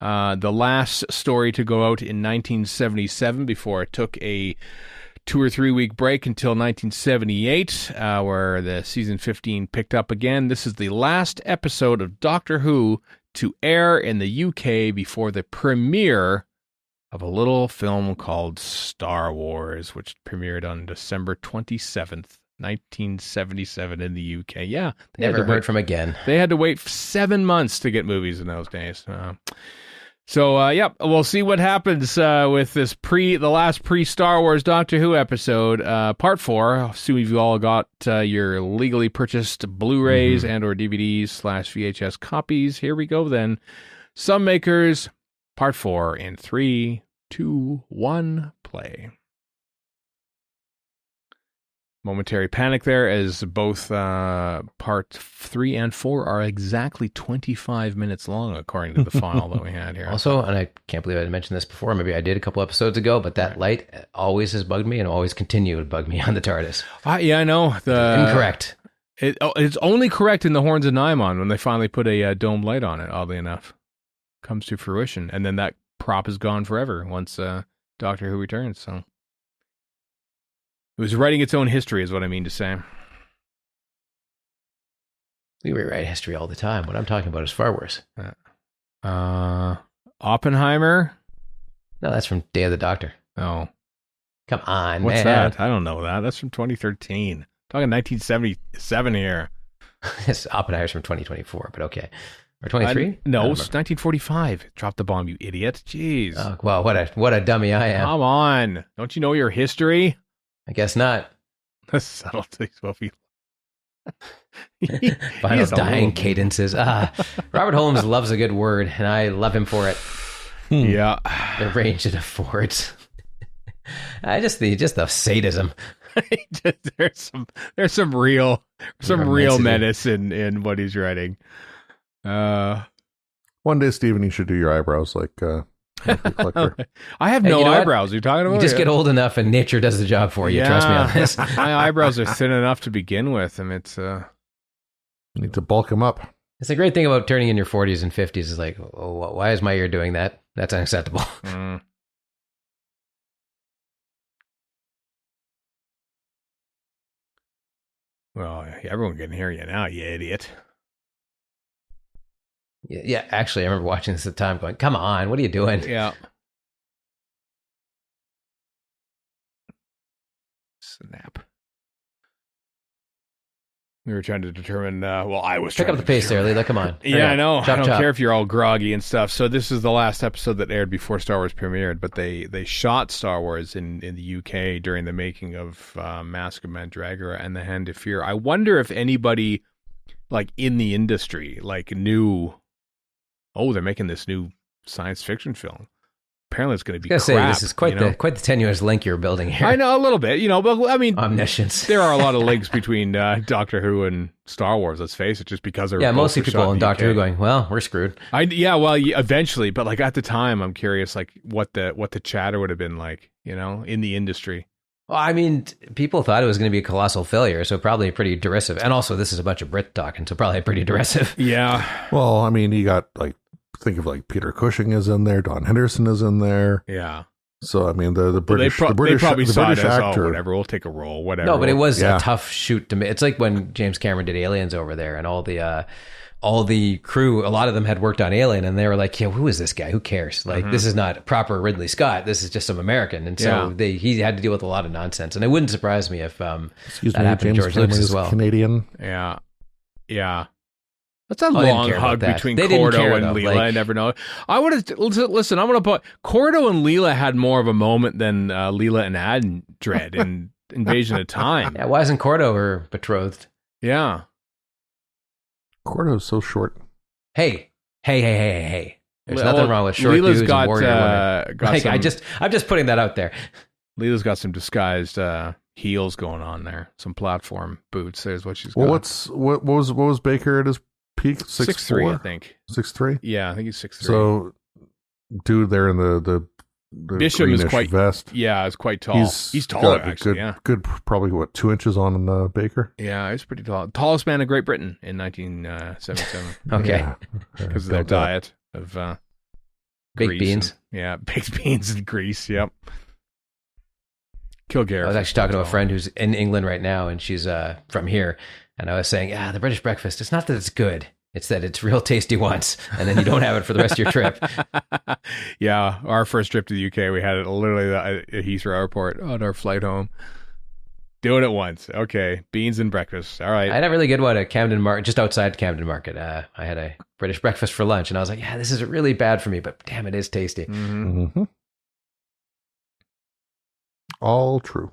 The last story to go out in 1977 before it took a 2 or 3 week break until 1978, where the season 15 picked up again. This is the last episode of Doctor Who to air in the UK before the premiere of a little film called Star Wars, which premiered on December 27th, 1977 in the UK. Yeah. Never heard from again. They had to wait 7 months to get movies in those days. Yep, we'll see what happens with this the last pre-Star Wars Doctor Who episode, part 4. Assume you've all got your legally purchased Blu-rays and or DVDs/VHS copies. Here we go then. Sunmakers, part 4 in 3, 2, 1, play. Momentary panic there, as both part 3 and 4 are exactly 25 minutes long, according to the file that we had here. Also, and I can't believe I mentioned this before, maybe I did a couple episodes ago, but that light always has bugged me and always continue to bug me on the TARDIS. Yeah, I know. Incorrect. It's only correct in the Horns of Nymon when they finally put a dome light on it, oddly enough. Comes to fruition. And then that prop is gone forever once Doctor Who returns, so... It was writing its own history, is what I mean to say. We rewrite history all the time. What I'm talking about is far worse. Oppenheimer? No, that's from Day of the Doctor. Oh. Come on, What's man. that? I don't know that. That's from 2013. Talking 1977 here. Yes, Oppenheimer's from 2024, but okay. Or 23? No, it's 1945. Drop the bomb, you idiot. Jeez. Oh, well, what a dummy I am. Come on. Don't you know your history? I guess not. The subtleties will be... Final dying cadences. Robert Holmes loves a good word, and I love him for it. Yeah. The range it affords. Just the sadism. there's some real menace in what he's writing. One day, Stephen, you should do your eyebrows like I have no eyebrows. You're talking about? You just get old enough, and nature does the job for you. Yeah. Trust me on this. My eyebrows are thin enough to begin with, and it's you need to bulk them up. It's a great thing about turning in your 40s and 50s. Is like, oh, why is my ear doing that? That's unacceptable. Well, everyone can hear you now, you idiot. Yeah, actually, I remember watching this at the time going, come on, what are you doing? Yeah. Snap. We were trying to determine, I was Pick trying up the to pace determine. there, Leela, come on. Yeah, I know. Chop, I don't chop. care if you're all groggy and stuff. So this is the last episode that aired before Star Wars premiered, but they shot Star Wars in the UK during the making of Mask of Mandragora and The Hand of Fear. I wonder if anybody, like, in the industry, like, knew... Oh, they're making this new science fiction film. Apparently, it's going to be crap. Say, this is quite the tenuous link you're building here. I know a little bit, but I mean, omniscience. There are a lot of links between Doctor Who and Star Wars. Let's face it, just because they're mostly people in Doctor Who going, well, we're screwed. Eventually, but like at the time, I'm curious, like what the chatter would have been like, in the industry. Well, I mean, people thought it was going to be a colossal failure, so probably pretty derisive. And also, this is a bunch of Brit talking, so probably pretty derisive. Yeah. Well, I mean, you got think of Peter Cushing is in there, Don Henderson is in there. Yeah. So I mean, the British, they probably the saw British it as, actor. Whatever, we'll take a role, whatever. No, but it was a tough shoot to make. It's like when James Cameron did Aliens over there, and all the crew, a lot of them had worked on Alien, and they were like, who is this guy? Who cares? Like, this is not proper Ridley Scott. This is just some American. And so he had to deal with a lot of nonsense. And it wouldn't surprise me if that happened to George Lucas as well. Canadian. Yeah. Yeah. That's a they didn't long care about hug that. between They didn't Cordo care, and though. Leela. Like- I never know. I would have listen. I'm gonna put Cordo and Leela had more of a moment than Leela and Adred in Invasion of Time. Yeah, why isn't Cordo her betrothed? Yeah. Cordo's so short. Hey. There's Well, nothing wrong with short Leela's dudes got, and warrior women. got Like, some- I'm just putting that out there. Leela's got some disguised heels going on there. Some platform boots. There's what she's got. Well, what was Baker at his peak? 6'3", I 6'4"? think. 6'3"? Yeah, I think he's 6'3". So, dude, there in the Bishop is greenish quite vest. Yeah, it's quite tall. He's got taller, a actually. Yeah, good, probably what 2 inches on Baker. yeah, he's pretty tall. Tallest man in Great Britain in 1977 Okay. Yeah. because of their About that. diet of Baked grease beans. baked beans and grease. Yep. Kilgare. I was actually talking to a friend who's in England right now, and she's from here. And I was saying, the British breakfast, it's not that it's good. It's that it's real tasty once, and then you don't have it for the rest of your trip. Yeah, our first trip to the UK, we had it literally at Heathrow Airport on our flight home. Doing it once. Okay, beans and breakfast. All right. I had a really good one at Camden Market, just outside Camden Market. I had a British breakfast for lunch, and I was like, this is really bad for me, but damn, it is tasty. Mm-hmm. All true.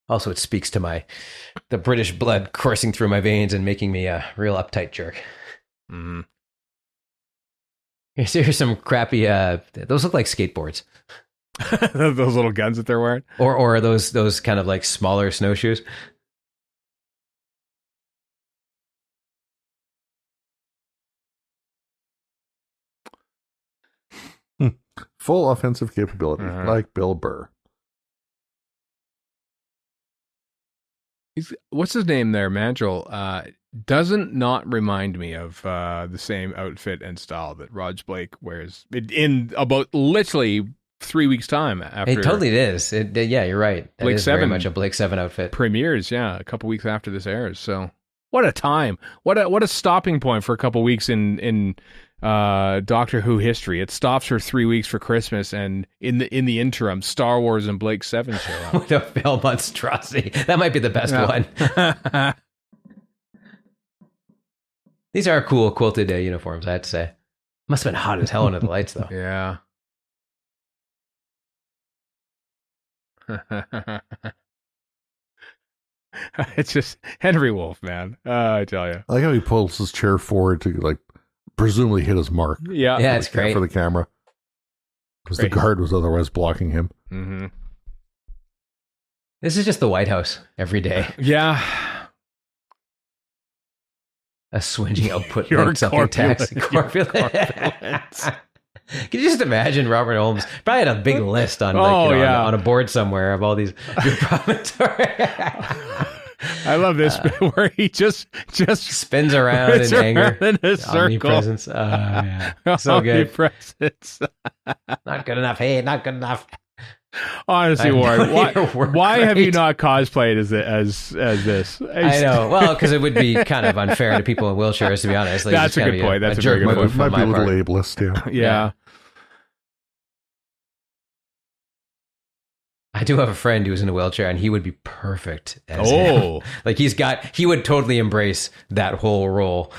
Also, it speaks to the British blood coursing through my veins and making me a real uptight jerk. Mm-hmm. Here's some crappy, those look like skateboards. Those little guns that they're wearing. Or those kind of like smaller snowshoes. Full offensive capability, like Bill Burr. What's his name there, Mandrel? Doesn't not remind me of the same outfit and style that Rog Blake wears in about literally 3 weeks' time after It totally is. Yeah, you're right. That Blake is very 7 much a Blake 7 outfit. premieres. Yeah, a couple weeks after this airs. So what a time! What a stopping point for a couple weeks in Doctor Who history. It stops for 3 weeks for Christmas, and in the interim, Star Wars and Blake 7 show up. With a film monstrosity. That might be the best one. These are cool quilted uniforms, I have to say. Must have been hot as hell under the lights, though. Yeah. It's just Henry Wolf, man. I tell you. I like how he pulls his chair forward to like presumably hit his mark. Yeah. Yeah, it's great. For the camera. Because the Great. guard was otherwise blocking him. Mm-hmm. This is just the White House every day. Yeah. A swinging output You're linked something tax. corpulent. Corpulent. Can you just imagine Robert Holmes probably had a big list on, on a board somewhere of all these good promontory. I love this bit where he just Spins around in spins anger. around in a circle. Omnipresence. Yeah. So good. Omnipresence. Not good enough. Hey, not good enough. Honestly, I know Warren, your work why have you rate. not cosplayed as this? I know. Well, because it would be kind of unfair to people in wheelchairs, to be honest. Like, That's it's a kinda good point. That's a jerk very good move point. from Might be a my little part. ableist, yeah. Yeah. I do have a friend who's in a wheelchair, and he would be perfect as him. Oh. Like he would totally embrace that whole role.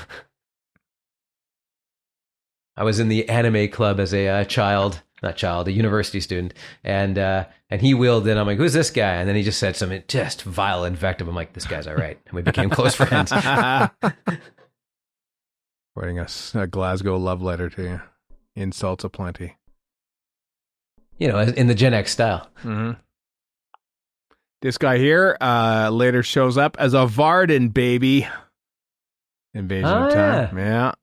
I was in the anime club as a a university student, and he wheeled in. I'm like, who's this guy? And then he just said some just vile invective. I'm like, this guy's all right. And we became close friends. Writing a Glasgow love letter to you. Insults aplenty. In the Gen X style. Mm-hmm. This guy here later shows up as a Varden baby. Invasion of Time. Yeah.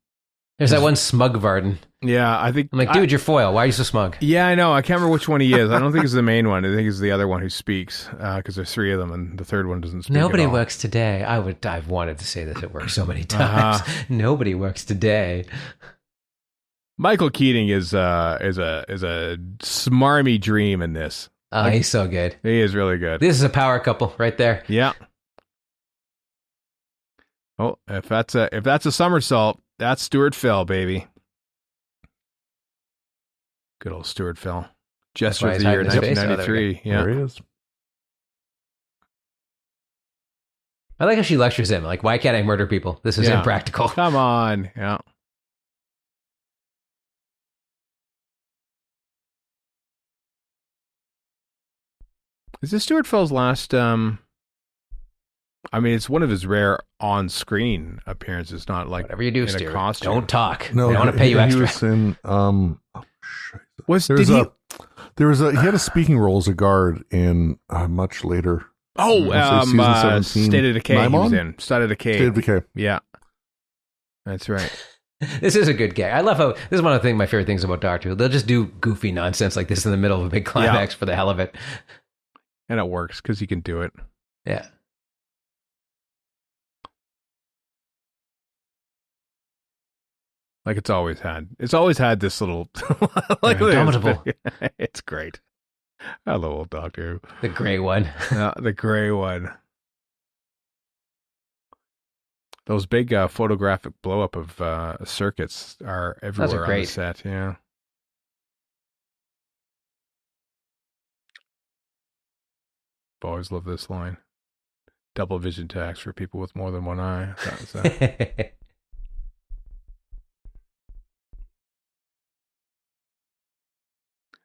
There's that one smug Varden. Yeah, I think... I'm like, dude, you're foil. Why are you so smug? Yeah, I know. I can't remember which one he is. I don't think it's the main one. I think it's the other one who speaks, because there's three of them, and the third one doesn't speak Nobody at all. works today. I've wanted to say this at work so many times. Nobody works today. Michael Keating is a smarmy dream in this. Oh, he's so good. He is really good. This is a power couple right there. Yeah. Oh, if that's a somersault, that's Stuart Fell, baby. Good old Stuart Fell. Jester of the year, hiding his face. 1993. Yeah. There he is. I like how she lectures him. Like, why can't I murder people? This is impractical. Come on. Yeah. Is this Stuart Fell's last, I mean, it's one of his rare on-screen appearances, not like Whatever you do, in Stuart, a costume. don't talk. No, I don't want to pay you extra. He was in, he had a speaking role as a guard in much later. Oh, season State of Decay he was Naimon? in. State of Decay. State of Decay. Yeah. That's right. This is a good gag. I love how this is one of my favorite things about Doctor Who. They'll just do goofy nonsense like this in the middle of a big climax for the hell of it. And it works because he can do it. Yeah. Like it's always had. It's always had this little like indomitable. It's great. I love old Doctor Who. The gray one. The gray one. Those big photographic blow up of circuits are everywhere on the set. Yeah. I've always loved this line. Double vision tax for people with more than one eye.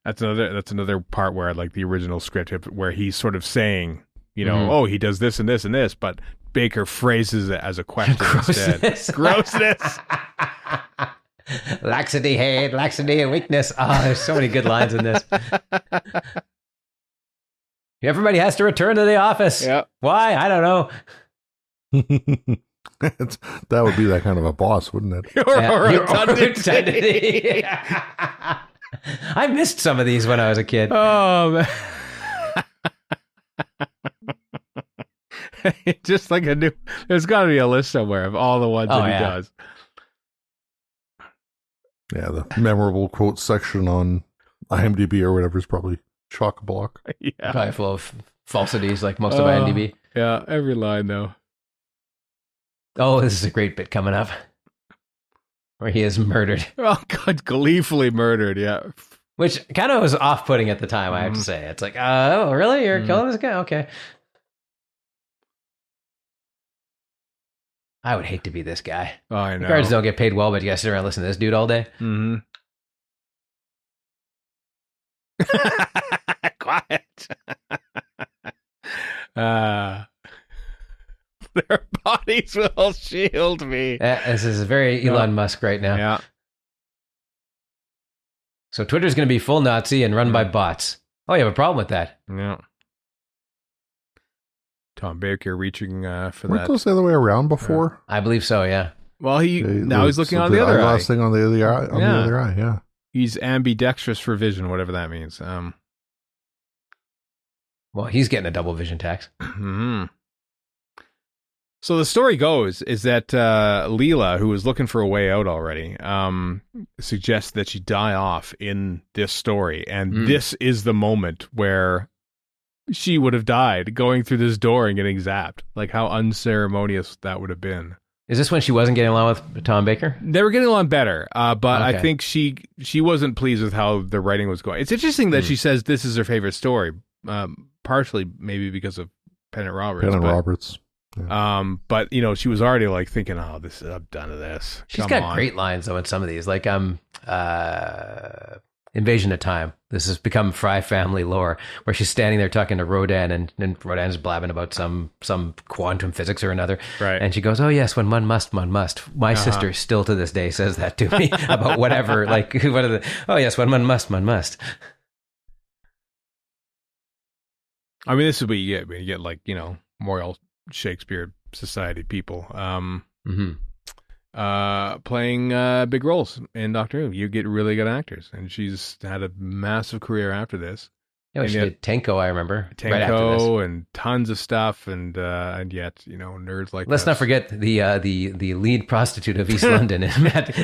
That's another part where I like the original script where he's sort of saying, you know, oh, he does this and this and this, but Baker phrases it as a question instead. Grossness. Laxity, hate, laxity, and weakness. Oh, there's so many good lines in this. Everybody has to return to the office. Yep. Why? I don't know. That would be that kind of a boss, wouldn't it? Or rotundity. I missed some of these when I was a kid. Oh, man. Just like there's got to be a list somewhere of all the ones that he does. Yeah, the memorable quotes section on IMDb or whatever is probably chock-a-block. Yeah. Probably full of falsities like most of IMDb. Yeah, every line though. Oh, this is a great bit coming up. Where he is murdered. Oh, God, gleefully murdered, yeah. Which kind of was off-putting at the time, I have to say. It's like, oh, really? You're killing this guy? Okay. I would hate to be this guy. Oh, I know. The guards don't get paid well, but you guys sit around and listen to this dude all day. Mm-hmm. Quiet. Their bodies will shield me. This is very Elon Musk right now. Yeah. So Twitter's going to be full Nazi and run by bots. Oh, you have a problem with that? Yeah. Tom Baker reaching for Weren't that. those the other way around before? I believe so, yeah. Well, now he's looking on the other eye. Last thing on the other eye. On the other eye, yeah. He's ambidextrous for vision, whatever that means. Well, he's getting a double vision tax. Mm-hmm. So the story goes is that Leela, who was looking for a way out already, suggests that she die off in this story. And this is the moment where she would have died going through this door and getting zapped. Like how unceremonious that would have been. Is this when she wasn't getting along with Tom Baker? They were getting along better, but Okay. I think she wasn't pleased with how the writing was going. It's interesting that she says this is her favorite story, partially maybe because of Pennant Roberts. Yeah. But you know, she was already like thinking, "Oh, I'm done with this." She's Come got on. great lines though in some of these, like Invasion of Time. This has become Fry family lore, where she's standing there talking to Rodan, and Rodan's blabbing about some quantum physics or another. Right. And she goes, "Oh yes, when one must, one must." My sister still to this day says that to me about whatever. Like, what are the? Oh yes, when one must, one must. I mean, this is what you get. You get like, you know, Royal Shakespeare Society people playing big roles in Doctor Who. You get really good actors, and she's had a massive career after this. Yeah, she did Tenko, I remember. Tenko right after this. and tons of stuff, and yet, you know, nerds like Let's us. not forget the lead prostitute of East London,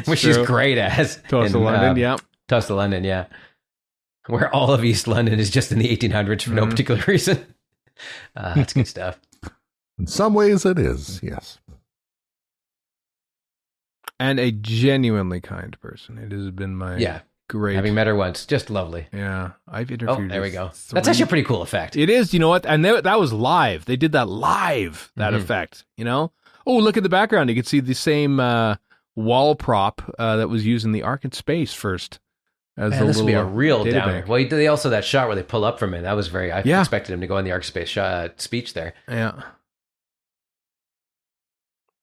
which she's great as. Toast to London, yeah. Toast to London, yeah. Where all of East London is just in the 1800s for no particular reason. That's good stuff. In some ways it is, yes. And a genuinely kind person. It has been my Great. Having met her once, just lovely. Yeah, I've Oh, interviewed. there we with go. 3 That's actually a pretty cool effect. It is. You know what? And that was live. They did that live. That effect. You know. Oh, look at the background. You can see the same wall prop that was used in the Ark in Space first. As Man, this would be a real data downer. bank. Well, they also that shot where they pull up from it. That was very. I Yeah. expected him to go on the Arc Space speech there. Yeah.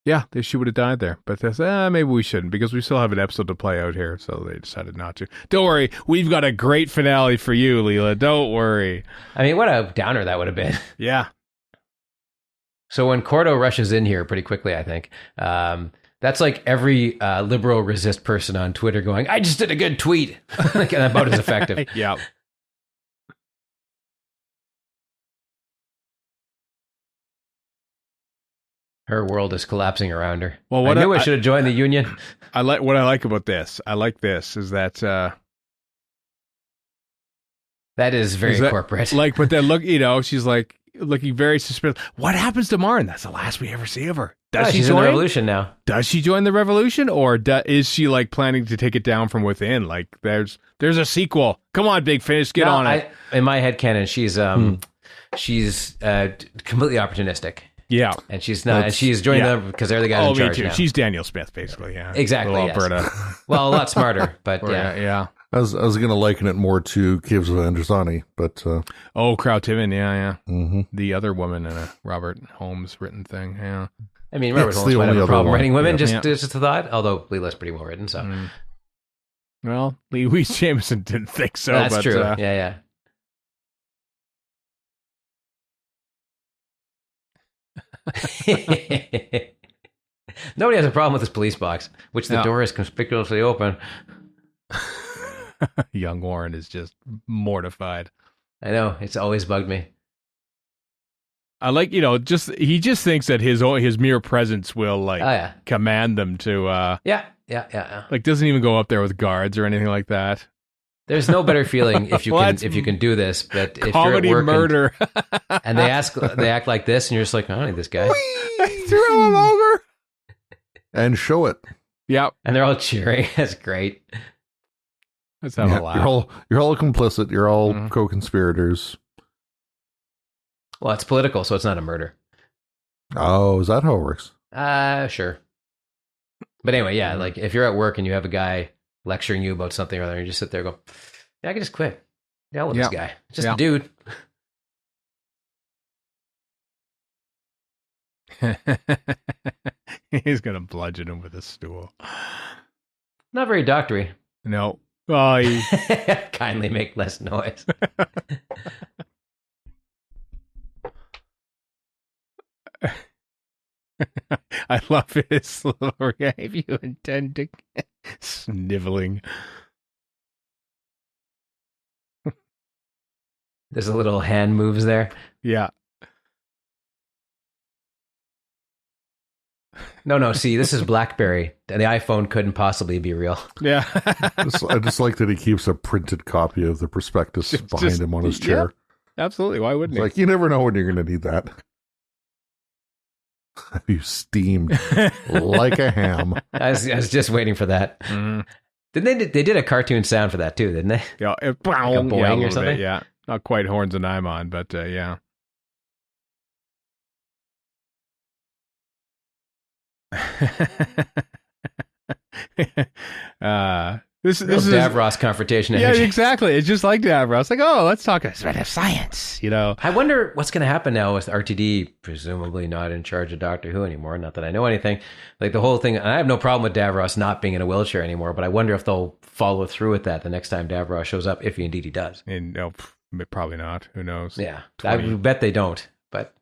Yeah, she would have died there. But they said, maybe we shouldn't because we still have an episode to play out here. So they decided not to. Don't worry. We've got a great finale for you, Leela. Don't worry. I mean, what a downer that would have been. Yeah. So when Cordo rushes in here pretty quickly, I think, that's like every liberal resist person on Twitter going, I just did a good tweet. Like, about as effective. Yeah. Her world is collapsing around her. Well, I knew I should have joined the union. I like what I like about this. I like this is that That is very corporate. Like, but then look, she's like looking very suspicious. What happens to Martin? That's the last we ever see of her. Does she she's join in the revolution now. Does she join the revolution, or is she like planning to take it down from within? Like, there's a sequel. Come on, Big Finish, get on it. In my headcanon, she's completely opportunistic. Yeah, and she's not. And she's joining them because they're the guys in charge now. She's Daniel Smith, basically. Yeah, exactly. Little yes. Alberta. Well, a lot smarter, but yeah. I was going to liken it more to Caves of Androzani, but Krautiman, yeah. Mm-hmm. The other woman in a Robert Holmes written thing. Yeah, I mean, Robert Holmes might have a problem writing women. Just a thought. Although Leela's pretty well written, so. Well, Louise Jameson didn't think so. That's but, true. Yeah. Nobody has a problem with this police box, which the door is conspicuously open. Young Warren is just mortified. I know, it's always bugged me. I like, he just thinks that his mere presence will command them to yeah. Like, doesn't even go up there with guards or anything like that. There's no better feeling if you can do this, but if comedy you're at work murder and they act like this, and you're just like, I don't need this guy. Throw him over and show it. Yep. And they're all cheering. That's great. Let's have a laugh. You're all complicit. You're all co-conspirators. Well, it's political, so it's not a murder. Oh, is that how it works? Sure. But anyway, yeah, like if you're at work and you have a guy lecturing you about something or other, and you just sit there and go, yeah, I can just quit. Yeah, I love this guy. Just a dude. He's going to bludgeon him with a stool. Not very doctory. No. Oh, Kindly make less noise. I love his little if you intend to sniveling. There's a little hand moves there. Yeah. No. See, this is BlackBerry. The iPhone couldn't possibly be real. Yeah. I just like that he keeps a printed copy of the prospectus behind him on his chair. Yeah, absolutely. Why wouldn't he? Like, you never know when you're going to need that. You steamed like a ham. I was just waiting for that. Didn't they did a cartoon sound for that too, didn't they? Yeah, like a boing or something. Bit, yeah, not quite Horns and Imon, but yeah. This is Davros confrontation. Yeah, exactly. It's just like Davros. Like, oh, let's talk about science. I wonder what's going to happen now with RTD, presumably not in charge of Doctor Who anymore. Not that I know anything. Like the whole thing. And I have no problem with Davros not being in a wheelchair anymore. But I wonder if they'll follow through with that the next time Davros shows up, if indeed he does. And probably not. Who knows? Yeah, I bet they don't. But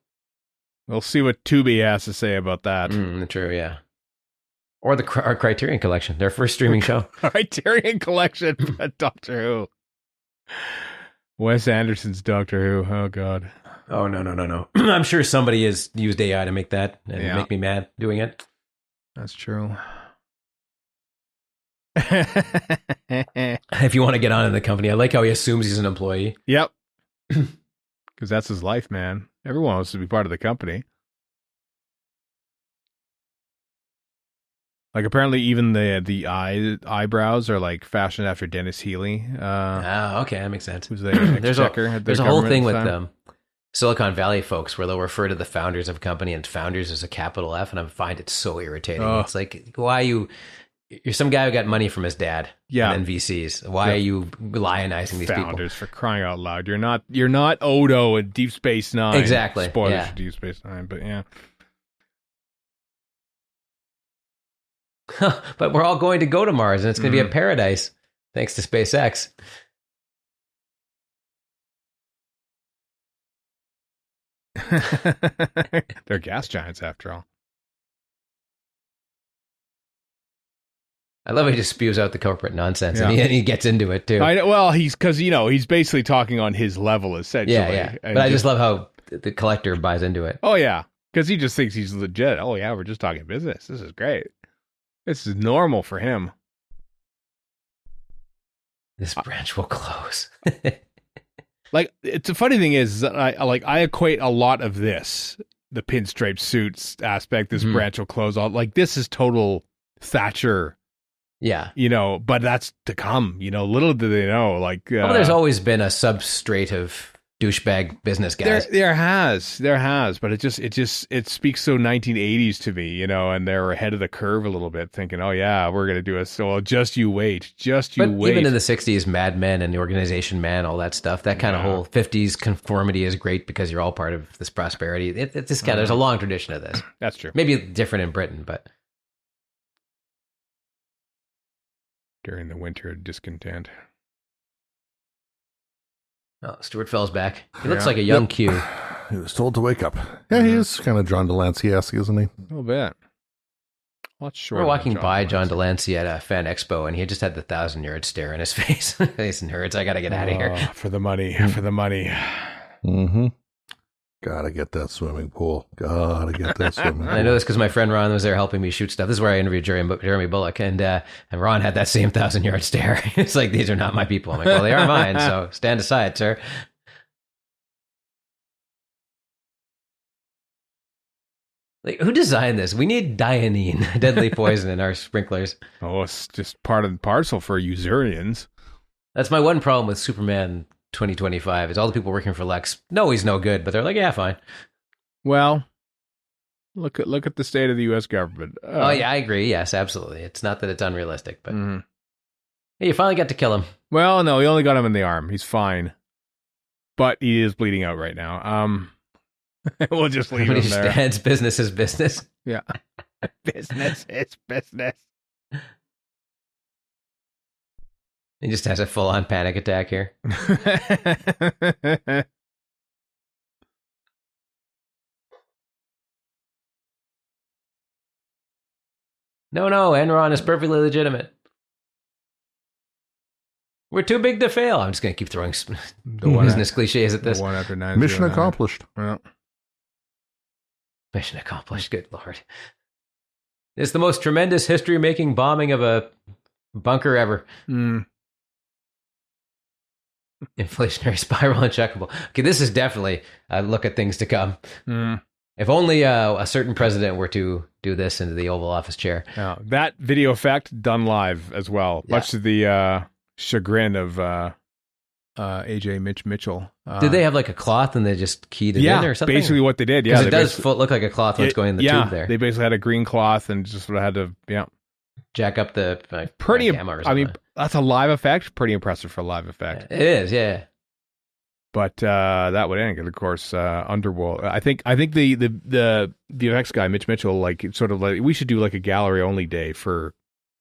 we'll see what Tubi has to say about that. True. Yeah. Or our Criterion Collection, their first streaming show. Criterion Collection, Doctor Who. Wes Anderson's Doctor Who. Oh, God. Oh, no. I'm sure somebody has used AI to make that and make me mad doing it. That's true. If you want to get on in the company, I like how he assumes he's an employee. Yep. Because that's his life, man. Everyone wants to be part of the company. Like apparently even the eyebrows are like fashioned after Dennis Healy. Okay, that makes sense. Who's the exchequer at the There's a whole thing with government Silicon Valley folks where they'll refer to the founders of a company and founders as a capital F, and I find it so irritating. Oh. It's like, why you're some guy who got money from his dad, and then VCs. Why are you lionizing these founders for crying out loud? You're not Odo in Deep Space Nine. Exactly. Spoilers for Deep Space Nine, but yeah. But we're all going to go to Mars, and it's going to be a paradise thanks to SpaceX. They're gas giants after all. I love how he just spews out the corporate nonsense, and he gets into it too. I know, well, he's basically talking on his level essentially. Yeah. But I just love how the collector buys into it. Oh yeah, because he just thinks he's legit. Oh yeah, we're just talking business. This is great. This is normal for him. This branch will close. Like, it's a funny thing is I equate a lot of this, the pinstripe suits aspect, this branch will close all, like this is total Thatcher. Yeah. But that's to come, little do they know, like. There's always been a substrate of douchebag business guys. There has, but it speaks so 1980s to me, and they're ahead of the curve a little bit, thinking, oh yeah, we're gonna do just you wait, wait. Even in the 60s, Mad Men and the Organization Man, all that stuff, that kind of whole 50s conformity is great because you're all part of this prosperity. It's just there's a long tradition of this. That's true. Maybe different in Britain, but during the winter of discontent. Oh, Stuart Fell's back. He looks like a young Q. He was told to wake up. Yeah, he is kind of John Delancey-esque, isn't he? A little bit. We're walking by John Delancey at a fan expo, and he just had the 1,000-yard stare in his face. These nerds, I got to get out of here. For the money. Mm-hmm. Gotta get that swimming pool. I know this because my friend Ron was there helping me shoot stuff. This is where I interviewed Jeremy Bullock, and Ron had that same 1,000-yard stare. It's like, these are not my people. I'm like, well, they are mine, so stand aside, sir. Like, who designed this? We need dianine, deadly poison, in our sprinklers. Oh, it's just part and parcel for Usurians. That's my one problem with Superman 2025 is all the people working for Lex know he's no good, but they're like, yeah, fine. Well, look at the state of the U.S. government. Oh yeah, I agree. Yes, absolutely. It's not that it's unrealistic, but hey, you finally got to kill him. Well, no, he only got him in the arm. He's fine, but he is bleeding out right now. We'll just leave him there. It's business is business. Yeah, business is business. He just has a full-on panic attack here. No, Enron is perfectly legitimate. We're too big to fail. I'm just going to keep throwing business cliches at this. One after 9. Mission accomplished. Well. Mission accomplished. Good Lord. It's the most tremendous history-making bombing of a bunker ever. Inflationary spiral uncheckable. Okay, this is definitely a look at things to come. If only a certain president were to do this into the Oval Office chair. That video effect done live as well, much to the chagrin of AJ Mitchell. Did they have like a cloth and they just keyed it in or something? Basically what they did. Yeah, it does look like a cloth when it's going in the tube there. They basically had a green cloth and just sort of had to jack up the camera. I mean, that's a live effect. Pretty impressive for a live effect. It is, yeah. But that would end, of course. Underworld. I think the VFX guy Mitch Mitchell we should do like a gallery only day for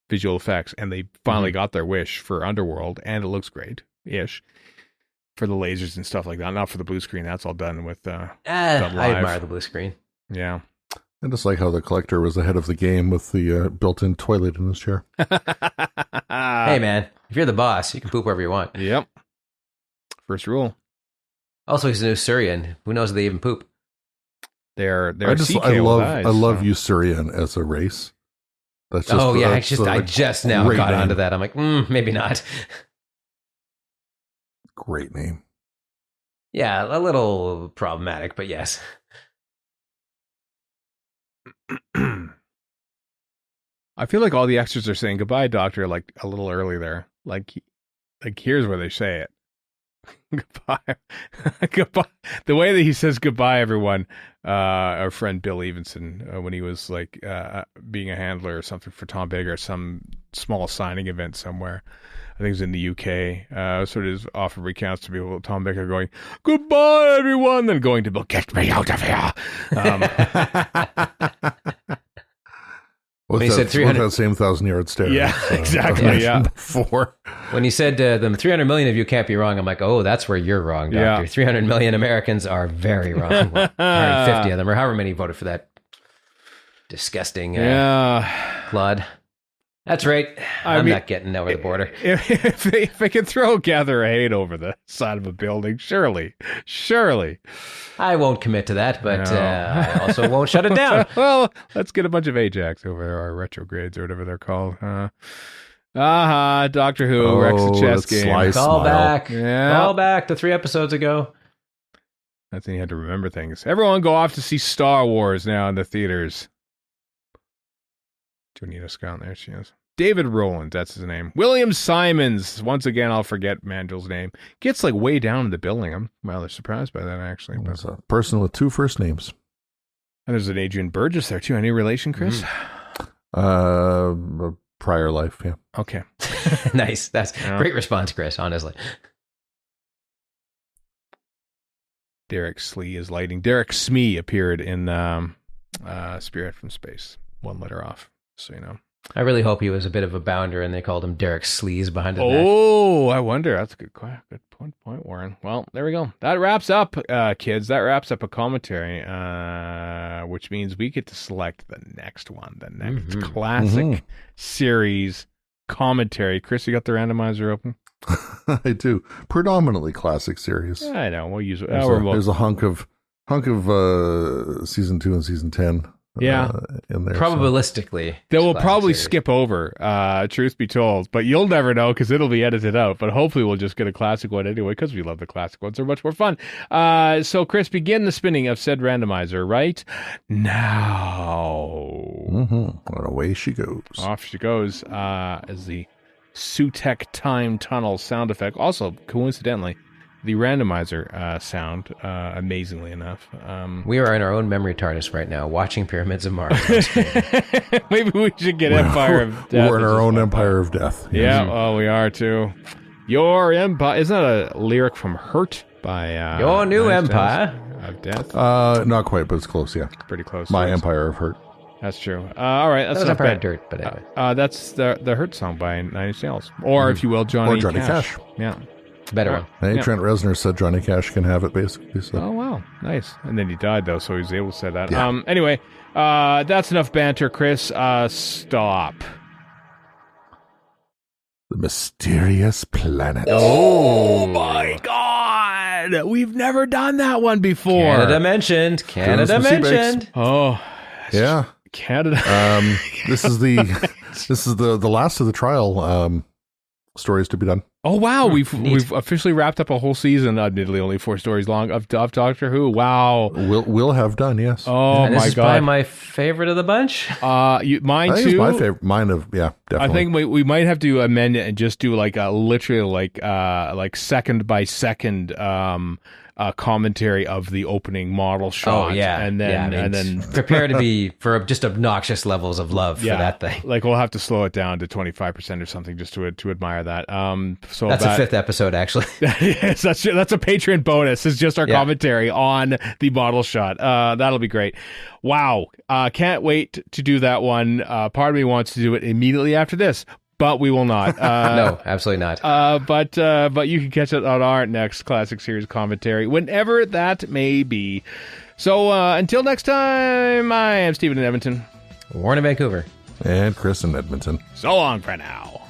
visual effects, and they finally got their wish for Underworld, and it looks great ish for the lasers and stuff like that. Not for the blue screen. That's all done with. I admire the blue screen. Yeah. I just like how the collector was ahead of the game with the built-in toilet in his chair. Hey, man, if you're the boss, you can poop wherever you want. Yep. First rule. Also, he's an Usurian. Who knows if they even poop? They're I love Usurian as a race. That's just, I just now got onto that. I'm like, maybe not. Great name. Yeah, a little problematic, but yes. I feel like all the extras are saying goodbye, doctor, like a little early there. Like here's where they say it. Goodbye. Goodbye. The way that he says goodbye, everyone. Our friend Bill Evenson, when he was like being a handler or something for Tom Baker, some small signing event somewhere. I think it was in the UK. Sort of often recounts to people Tom Baker going, "Goodbye, everyone," then going to Bill, "Get me out of here." When he said 300, that same 1,000-yard stare. Yeah, exactly. Yeah. Before. When he said them 300 million of you can't be wrong, I'm like, oh, that's where you're wrong, doctor. Yeah. 300 million Americans are very wrong. Well, 150 of them, or however many voted for that disgusting Claude. That's right. I'm not getting over the border. If they could throw gather hate over the side of a building, surely. I won't commit to that, but I also won't shut it down. Well, let's get a bunch of Ajax over there, or retrogrades, or whatever they're called. Doctor Who wrecks the chess game. Call back. Yeah. Call back to 3 episodes ago. That's when you had to remember things. Everyone go off to see Star Wars now in the theaters. Jonita Scott, there she is. David Rowland, that's his name. William Simons, once again, I'll forget Mandel's name. Gets like way down in the building. I'm rather surprised by that, actually. But... It's a person with 2 first names. And there's an Adrian Burgess there, too. Any relation, Chris? A prior life, yeah. Okay. Nice. That's great response, Chris, honestly. Derek Slee is lighting. Derek Smee appeared in Spirit from Space. 1 letter off, so you know. I really hope he was a bit of a bounder and they called him Derek Sleaze behind his back. Oh, I wonder. That's a good point, Warren. Well, there we go. That wraps up, kids. That wraps up a commentary, which means we get to select the next one, the next classic series commentary. Chris, you got the randomizer open? I do. Predominantly classic series. Yeah, I know. We'll use it. There's a hunk of season 2 and season 10. In there. Probabilistically. They will probably skip over, truth be told, but you'll never know because it'll be edited out. But hopefully we'll just get a classic one anyway because we love the classic ones. They're much more fun. So, Chris, begin the spinning of said randomizer right now. And away she goes. Off she goes as the Sutek Time Tunnel sound effect. Also, coincidentally, the randomizer sound, amazingly enough. We are in our own memory TARDIS right now, watching Pyramids of Mars. Maybe we should get Empire of Death. We're in our own Empire of Death. Yeah, oh, we are too. Your Empire. Isn't that a lyric from Hurt by... Your New Empire of Death? Not quite, but it's close, yeah. Pretty close. My Empire of Hurt. That's true. All right, that's not not Empire bad. of Dirt, but anyway. That's the Hurt song by Nine Inch Nails. Or, if you will, Johnny Cash. Yeah. Better one. Hey, Trent Reznor said Johnny Cash can have it, basically. So. Oh, wow. Nice. And then he died, though, so he was able to say that. Yeah. Anyway, that's enough banter, Chris. Stop. The Mysterious Planet. Oh, my God. We've never done that one before. Canada mentioned. Oh. Yeah. Canada. This is the last of the trial stories to be done. Oh wow, we've officially wrapped up a whole season, admittedly only 4 stories long, of Doctor Who. Wow. We'll have done, yes. Oh and my this is God. probably my favorite of the bunch. Mine I think too. it's my favorite. Definitely. I think we might have to amend it and just do like a literally like second by second commentary of the opening model shot. Oh yeah, and then prepare to be for just obnoxious levels of love for that thing. Like we'll have to slow it down to 25% or something just to admire that. So that's a 5th episode, actually. Yes, that's a Patreon bonus. It's just our commentary on the model shot. That'll be great. Wow, can't wait to do that one. Part of me wants to do it immediately after this, but we will not. No, absolutely not. But you can catch it on our next Classic Series commentary, whenever that may be. So until next time, I am Stephen in Edmonton. Warren in Vancouver. And Chris in Edmonton. So long for now.